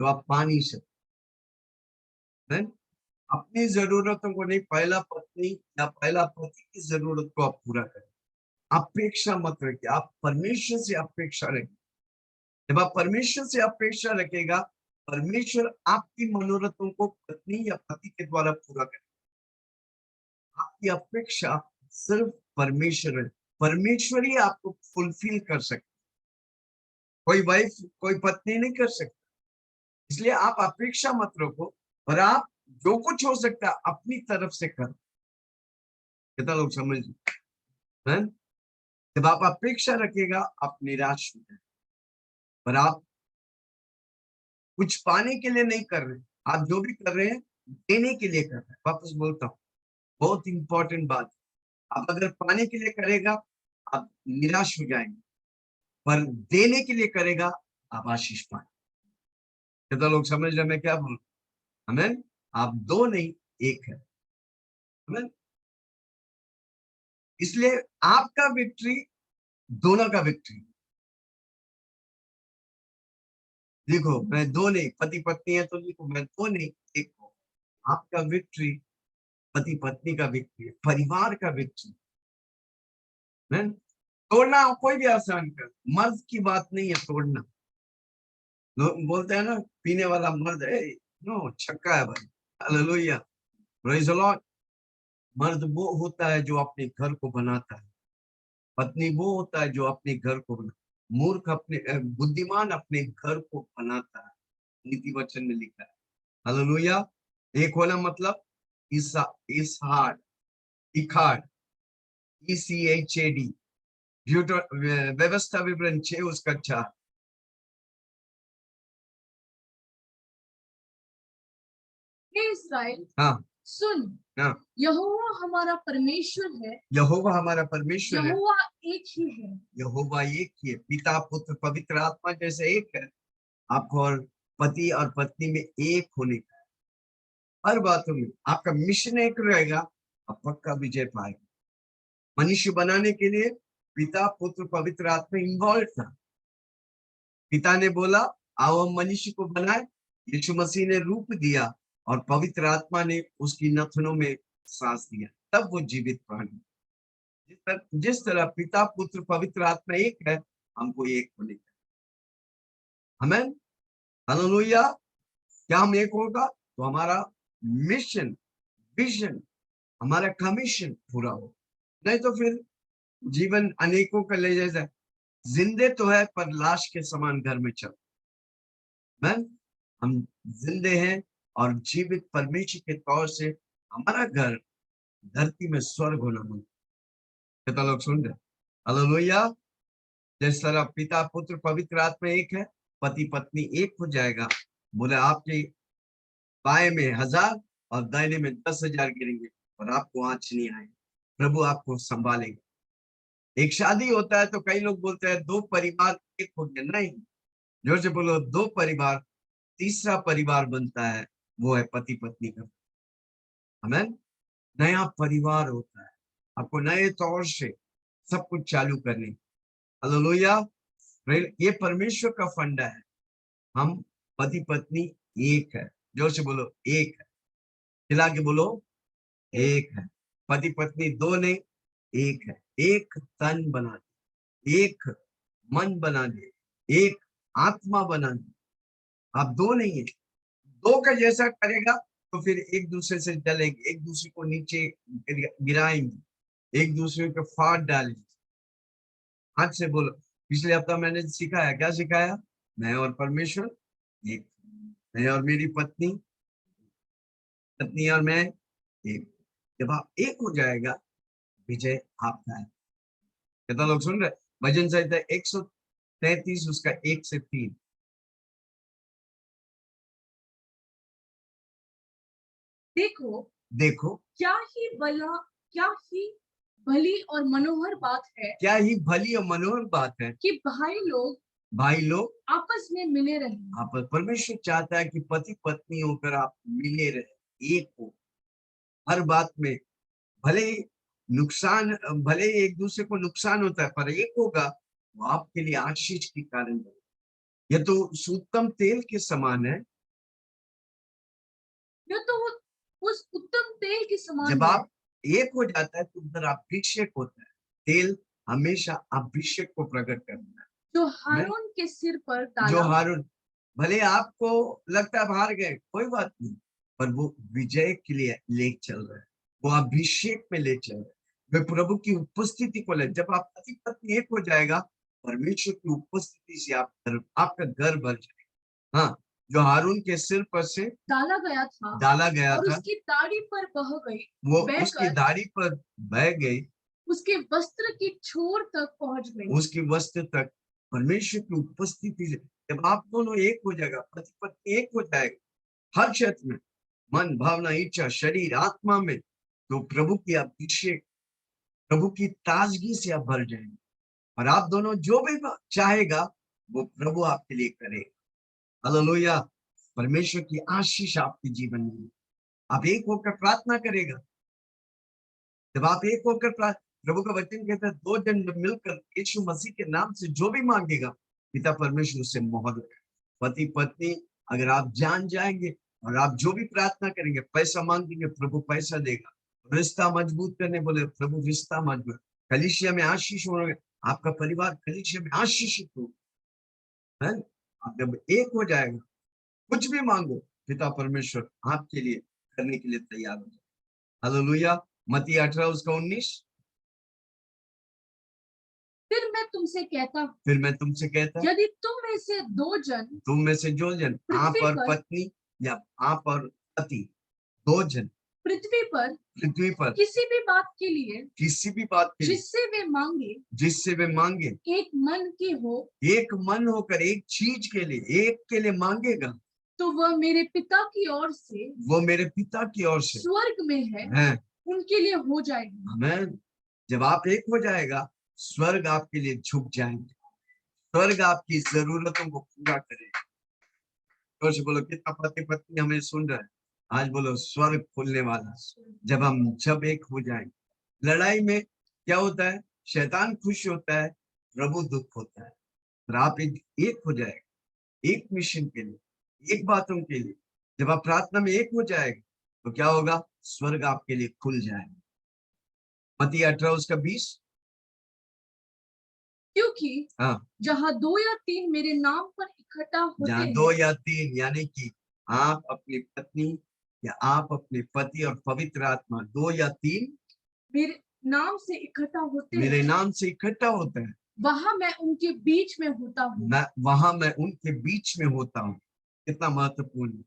तो आप पा नहीं सकते। अपनी जरूरतों को नहीं, पहला पत्नी या पहला पति की जरूरत को आप पूरा करें। अपेक्षा मत रखिए, आप परमेश्वर से अपेक्षा रखिए। जब आप परमेश्वर से अपेक्षा रखेगा, परमेश्वर आपकी मनोरथों को पत्नी या पति के द्वारा पूरा करेगा। आपकी अपेक्षा सिर्फ परमेश्वर है, परमेश्वर ही आपको फुलफिल कर सकता, कोई वाइफ कोई पत्नी नहीं कर सकता। इसलिए आप अपेक्षा मत रखो, और आप जो कुछ हो सकता है अपनी तरफ से करो। कितना लोग समझ हैं? जब आप अपेक्षा रखेगा आप निराश हो जाए, पर आप कुछ पाने के लिए नहीं कर रहे, आप जो भी कर रहे हैं देने के लिए कर रहे हैं। वापस बोलता हूँ, बहुत इंपॉर्टेंट बात। आप अगर पाने के लिए करेगा आप निराश हो जाएंगे, पर देने के लिए करेगा आप आशीष पाएंगे। कितना लोग समझ रहे मैं क्या बोल रहा हूं? हमें आप दो नहीं एक है। हमें इसलिए आपका विक्ट्री दोनों का विक्ट्री। लिखो, मैं दो नहीं, पति पत्नी है तो लिखो मैं दो नहीं एक हूं। आपका विक्ट्री पति पत्नी का विक्ट्री है, परिवार का विक्ट्री है। तोड़ना कोई भी आसान कर, मर्द की बात नहीं है तोड़ना। लोग बोलते हैं ना पीने वाला मर्द है, नो छक्का है भाई, हालेलुया, प्रेज द लॉर्ड। मर्द वो होता है जो अपने घर को बनाता है, पत्नी वो होता है जो अपने घर को बनाता है, मूर्ख अपने बुद्धिमान अपने घर को बनाता है, नीति वचन में लिखा है। हालेलुया। एक होना मतलब इसहाड़, इखाड़, ECHAD, व्यवस्था विवरण 6 उसका 4। हे इस्राएल, हाँ सुन, हाँ, यहोवा हमारा परमेश्वर है, यहोवा हमारा परमेश्वर है, यहोवा एक ही है। यहोवा एक ही है, पिता पुत्र पवित्र आत्मा जैसे एक है। आपको और पति और पत्नी में एक होने का है। हर बातों में आपका मिशन एक रहेगा, आप पक्का विजय पाएगा। मनुष्य बनाने के लिए पिता पुत्र पवित्र आत्मा इन्वॉल्व था। पिता ने बोला आओ हम मनुष्य को बनाए, यीशु मसीह ने रूप दिया और पवित्र आत्मा ने उसकी नथनों में सांस दिया, तब वो जीवित प्राणी। जिस तरह पिता पुत्र पवित्र आत्मा एक है, हमको एक होने का। आमीन, हालेलुया। क्या हम एक होगा तो हमारा मिशन, विजन, हमारा कमीशन पूरा हो। नहीं तो फिर जीवन अनेकों का ले जाए, जिंदे तो है पर लाश के समान घर में चल। हम जिंदे हैं और जीवित परमेश्वर के तौर से हमारा घर धरती में स्वर्ग होना मन। कितना लोग सुन रहे? हालेलुया। जिस तरह पिता पुत्र पवित्र आत्मा एक है, पति पत्नी एक हो जाएगा। बोले आपके बाएं में 1000 और दाहिने में 10,000 गिरेंगे और आपको आंच नहीं आएगी, प्रभु आपको संभालेगा। एक शादी होता है तो कई लोग बोलते हैं दो परिवार एक हो गया, नहीं, जोर से बोलो, दो परिवार, तीसरा परिवार बनता है, वो है पति पत्नी का। आमीन। नया परिवार होता है, आपको नए तौर से सब कुछ चालू करने। हालेलुया। ये परमेश्वर का फंडा है। हम पति पत्नी एक है, जोर से बोलो एक है, खिला के बोलो एक है। पति पत्नी दो नहीं एक है, एक तन बना दे, एक मन बना दे, एक आत्मा बना दे। आप दो नहीं है, दो का जैसा करेगा तो फिर एक दूसरे से जलेंगे, एक दूसरे को नीचे गिराएंगे, एक दूसरे को फाड़ डालेंगे। हाथ से बोलो, पिछले हफ्ता मैंने सिखाया, क्या सिखाया? मैं और परमेश्वर एक, मैं और मेरी पत्नी, पत्नी और मैं एक। जब आप एक हो जाएगा विजय आपका है। कितना लोग सुन रहे? भजन संहिता 133 उसका 1 से 3। देखो, देखो क्या ही भली और मनोहर बात है क्या ही भली और मनोहर बात है कि भाई लोग भाई लोग आपस में मिले रहें। आप, परमेश्वर चाहता है कि पति पत्नी होकर आप मिले रहे, एक हो हर बात में। भले ही नुकसान, भले ही एक दूसरे को नुकसान होता है, पर एक होगा वो आपके लिए आशीष के कारण बने। यह तो उत्तम तेल के समान है। यह तो उस उत्तम तेल के समान जब है आप एक हो जाता है तो उधर अभिषेक होता है। तेल हमेशा अभिषेक को प्रकट करता है। जो हारून के सिर पर जो डाला। हारून, भले आपको लगता है हार गए, कोई बात नहीं, पर वो विजय के लिए ले चल रहा है, वो अभिषेक में ले चल रहा है, वे प्रभु की उपस्थिति को ले। जब आप पति पत्नी एक हो जाएगा, परमेश्वर की उपस्थिति से आपका घर भर जाएगा। हाँ, जो हारून के सिर पर से डाला गया था डाला गया और था, उसकी दाढ़ी पर बह गई, वो बहकर उसकी दाढ़ी पर बह गई, उसके वस्त्र की छोर तक पहुंच गई। उसकी वस्त्र तक। परमेश्वर की उपस्थिति से जब आप दोनों एक हो जाएगा, पति पत्नी एक हो जाएगा हर क्षेत्र में, मन भावना इच्छा शरीर आत्मा में, तो प्रभु की अभिषेक, प्रभु की ताजगी से आप भर जाएंगे। और आप दोनों जो भी चाहेगा वो प्रभु आपके लिए करेगा। हालेलुया। परमेश्वर की आशीष आपके जीवन में। आप एक होकर प्रार्थना करेगा। जब आप एक होकर प्रभु का वचन कहता है, दो जन मिलकर यीशु मसीह के नाम से जो भी मांगेगा, पिता परमेश्वर उससे मोहर लगाएगा। पति पत्नी अगर आप जान जाएंगे और आप जो भी प्रार्थना करेंगे, पैसा मांगेंगे, प्रभु पैसा देगा। रिश्ता मजबूत करने बोले, प्रभु रिश्ता मजबूत। कलीसिया में आशीष होगा, आपका परिवार कलीसिया में आशीषित हो, है। आप जब एक हो जाएगा, कुछ भी मांगो, पिता परमेश्वर आपके लिए करने के लिए तैयार हो जाए। हालेलुया। मत्ती 18:19। फिर मैं तुमसे कहता, फिर मैं तुमसे कहता, यदि तुम में से दो जन तुम में से जो जन, आप पृथ्वी और पर पत्नी या आप और पति, दो जन पृथ्वी पर किसी भी बात के लिए जिससे वे मांगे, एक मन के हो, एक मन होकर एक चीज के लिए, एक के लिए मांगेगा, तो वह मेरे पिता की ओर से, वो मेरे पिता की ओर से स्वर्ग में है, उनके लिए हो जाएगी। आमीन। जब आप एक हो जाएगा, स्वर्ग आपके लिए झुक जाएंगे, स्वर्ग आपकी जरूरतों को पूरा करेगा। तो से बोलो, कितना पति पत्नी हमें सुन रहा है, आज बोलो स्वर्ग खुलने वाला। जब एक हो जाएंगे। लड़ाई में क्या होता है? शैतान खुश होता है, प्रभु दुख होता है। और आप एक हो जाएगा, एक मिशन के लिए, एक बातों के लिए। जब आप प्रार्थना में एक हो जाएगा तो क्या होगा? स्वर्ग आपके लिए खुल जाएगा। मत्ती 18:20। क्योंकि हाँ, जहाँ दो या तीन मेरे नाम पर इकट्ठा होते जहाँ हैं, 2 या 3, यानी कि आप अपनी पत्नी या आप अपने पति और पवित्र आत्मा, 2 या 3 मेरे नाम से इकट्ठा होते मेरे हैं, नाम से इकट्ठा होते हैं, वहां मैं उनके बीच में होता हूँ। वहां मैं उनके बीच में होता हूँ। कितना महत्वपूर्ण है।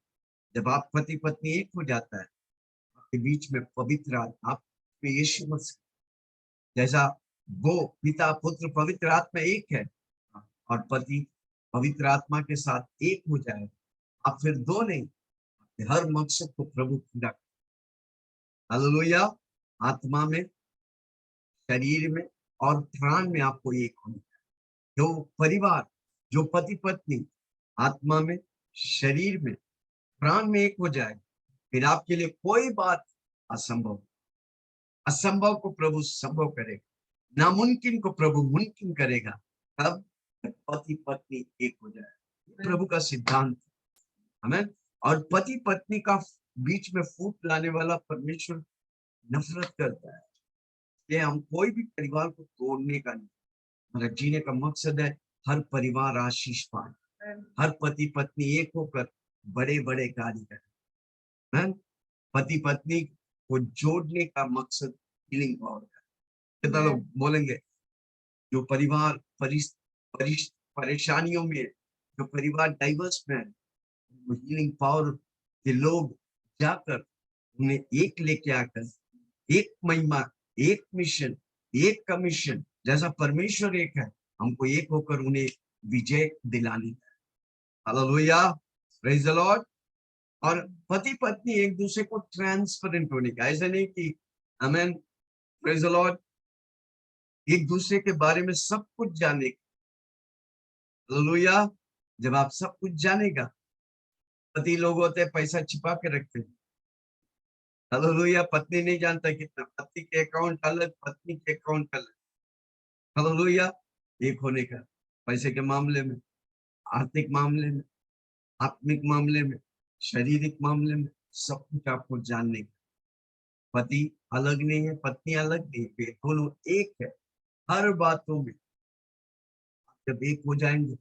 जब आप पति पत्नी एक हो जाता है, आपके बीच में पवित्र आत्मा, आप में यीशु मसीह, जैसा वो पिता पुत्र पवित्र आत्मा एक है, और पति पवित्र आत्मा के साथ एक हो जाए, आप फिर दो नहीं, हर मकसद को प्रभु पूरा। हालेलुया। आत्मा में, शरीर में और प्राण में आपको एक होना है। जो परिवार, जो पति पत्नी आत्मा में, शरीर में, प्राण में एक हो जाए, फिर आपके लिए कोई बात असंभव। असंभव को प्रभु संभव करेगा, नामुमकिन को प्रभु मुमकिन करेगा। तब पति पत्नी एक हो जाए, प्रभु का सिद्धांत। हमें और पति पत्नी का बीच में फूट लाने वाला परमेश्वर नफरत करता है। ये हम कोई भी परिवार को तोड़ने का नहीं, हमारा जीने का मकसद है हर परिवार आशीष पाए, हर पति पत्नी एक होकर बड़े बड़े कार्य करें। पति पत्नी को जोड़ने का मकसद हीलिंग पावर का। कितना लोग बोलेंगे जो परिवार परेशानियों में, जो परिवार डाइवर्स में है, हीलिंग पावर के लोग जाकर उन्हें एक लेके आकर, एक महिमा, एक मिशन, एक कमीशन, जैसा परमेश्वर एक है, हमको एक होकर उन्हें विजय दिलानी है। Hallelujah, praise the Lord. और पति पत्नी एक दूसरे को ट्रांसपेरेंट होने का, ऐसा नहीं कि आमीन, प्रेज द लॉर्ड, एक दूसरे के बारे में सब कुछ जाने, हालेलुया। जब आप सब कुछ जानेगा, पति लोग होते हैं पैसा छिपा के रखते हैं। हालेलुया। पत्नी नहीं जानता कितना, पति के अकाउंट अलग, पत्नी के अकाउंट अलग। हालेलुया। एक होने का पैसे के मामले में, आर्थिक मामले में, आत्मिक मामले में, शारीरिक मामले में, सब कुछ आपको जानने का। पति अलग नहीं है, पत्नी अलग नहीं है, दोनों एक है हर बातों में। जब एक हो जाएंगे,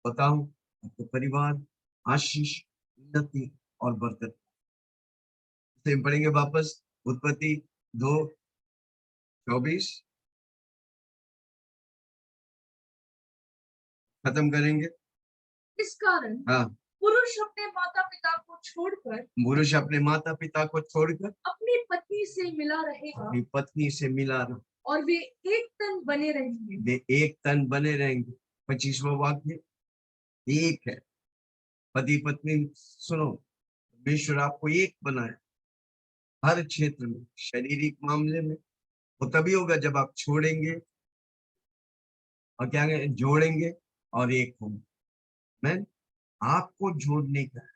बताऊं, आपको परिवार आशीष, उन्नति और बरकत से पढ़ेंगे वापस उत्पत्ति 2:24 खत्म करेंगे। इस कारण हाँ, पुरुष अपने माता पिता को छोड़कर पुरुष अपने माता पिता को छोड़कर अपनी पत्नी से मिला रहेगा अपनी पत्नी से मिला रहा, और वे एक तन बने रहेंगे। वे एक तन बने रहेंगे। 25वां वाक्य, एक है पति पत्नी। सुनो, परमेश्वर आपको एक बनाए हर क्षेत्र में, शारीरिक मामले में। वो तभी होगा जब आप छोड़ेंगे और क्या कहें, जोड़ेंगे और एक होंगे। मैं आपको जोड़ने का है।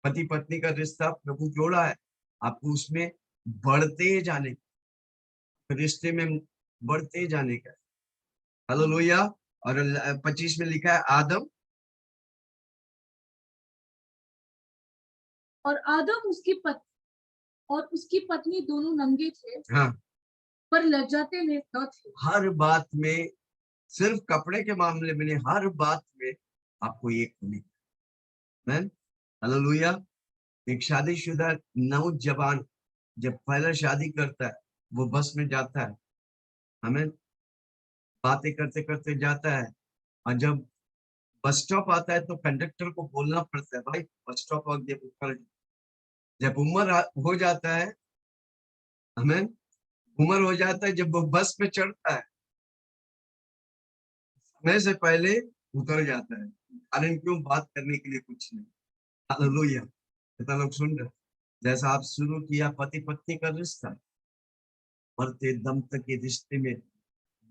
पति पत्नी का रिश्ता प्रभु जोड़ा है, आपको उसमें बढ़ते जाने का, रिश्ते में बढ़ते जाने का। हालेलुया। और 25 में लिखा है आदम और आदम और उसकी पत्नी दोनों नंगे थे, हाँ, पर लज्जाते में न थे। हर बात में, सिर्फ कपड़े के मामले में नहीं, हर बात में आपको एक होने का। हालेलुया। एक शादीशुदा नौजवान जब पहला शादी करता है, वो बस में जाता है, हमें बातें करते करते जाता है, और जब बस स्टॉप आता है तो कंडक्टर को बोलना पड़ता है, भाई बस स्टॉप आ गया, ऊपर। जब हो जाता है, हमें उम्र हो जाता है, जब वो बस में चढ़ता है, समय से पहले उतर जाता है। कारण क्यों? बात करने के लिए कुछ नहीं। हालेलुया। कितना लोग सुन रहे? जैसा आप शुरू किया पति पत्नी का रिश्ता, बढ़ते दम तक के रिश्ते में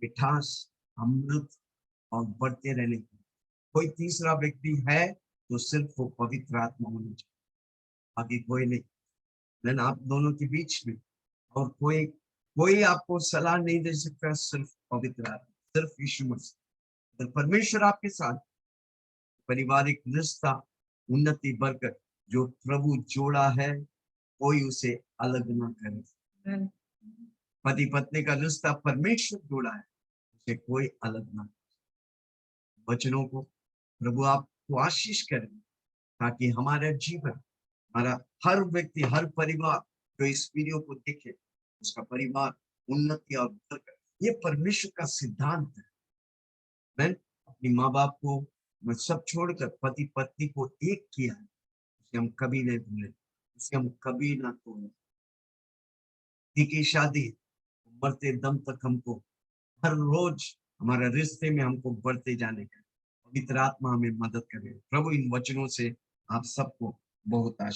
मिठास, अमृत और बढ़ते रहने की कोई तीसरा व्यक्ति है तो सिर्फ वो पवित्र आत्मा होनी चाहिए, बाकी कोई नहीं। लेकिन आप दोनों के बीच में और कोई कोई आपको सलाह नहीं दे सकता, सिर्फ पवित्र आत्मा, सिर्फ यीशु मसीह। तो परमेश्वर आपके साथ पारिवारिक रिश्ता, उन्नति, बरकत, जो प्रभु जोड़ा है कोई उसे अलग ना करे। पति पत्नी का रिश्ता परमेश्वर जोड़ा है, उसे कोई अलग ना। वचनों को प्रभु आपको आशीष करे, ताकि हमारा जीवन, हमारा हर व्यक्ति, हर परिवार जो इस वीडियो को देखे, उसका परिवार उन्नति और बरकत। ये परमेश्वर का सिद्धांत है। मैं अपनी माँ बाप को मैं सब छोड़कर पति पत्नी को एक किया है, उसे हम कभी नहीं भूले, उसे हम कभी ना तोड़े। की शादी मरते दम तक हमको हर रोज हमारा रिश्ते में हमको बढ़ते जाने का पवित्र आत्मा हमें मदद करे। प्रभु इन वचनों से आप सबको बहुत आशीष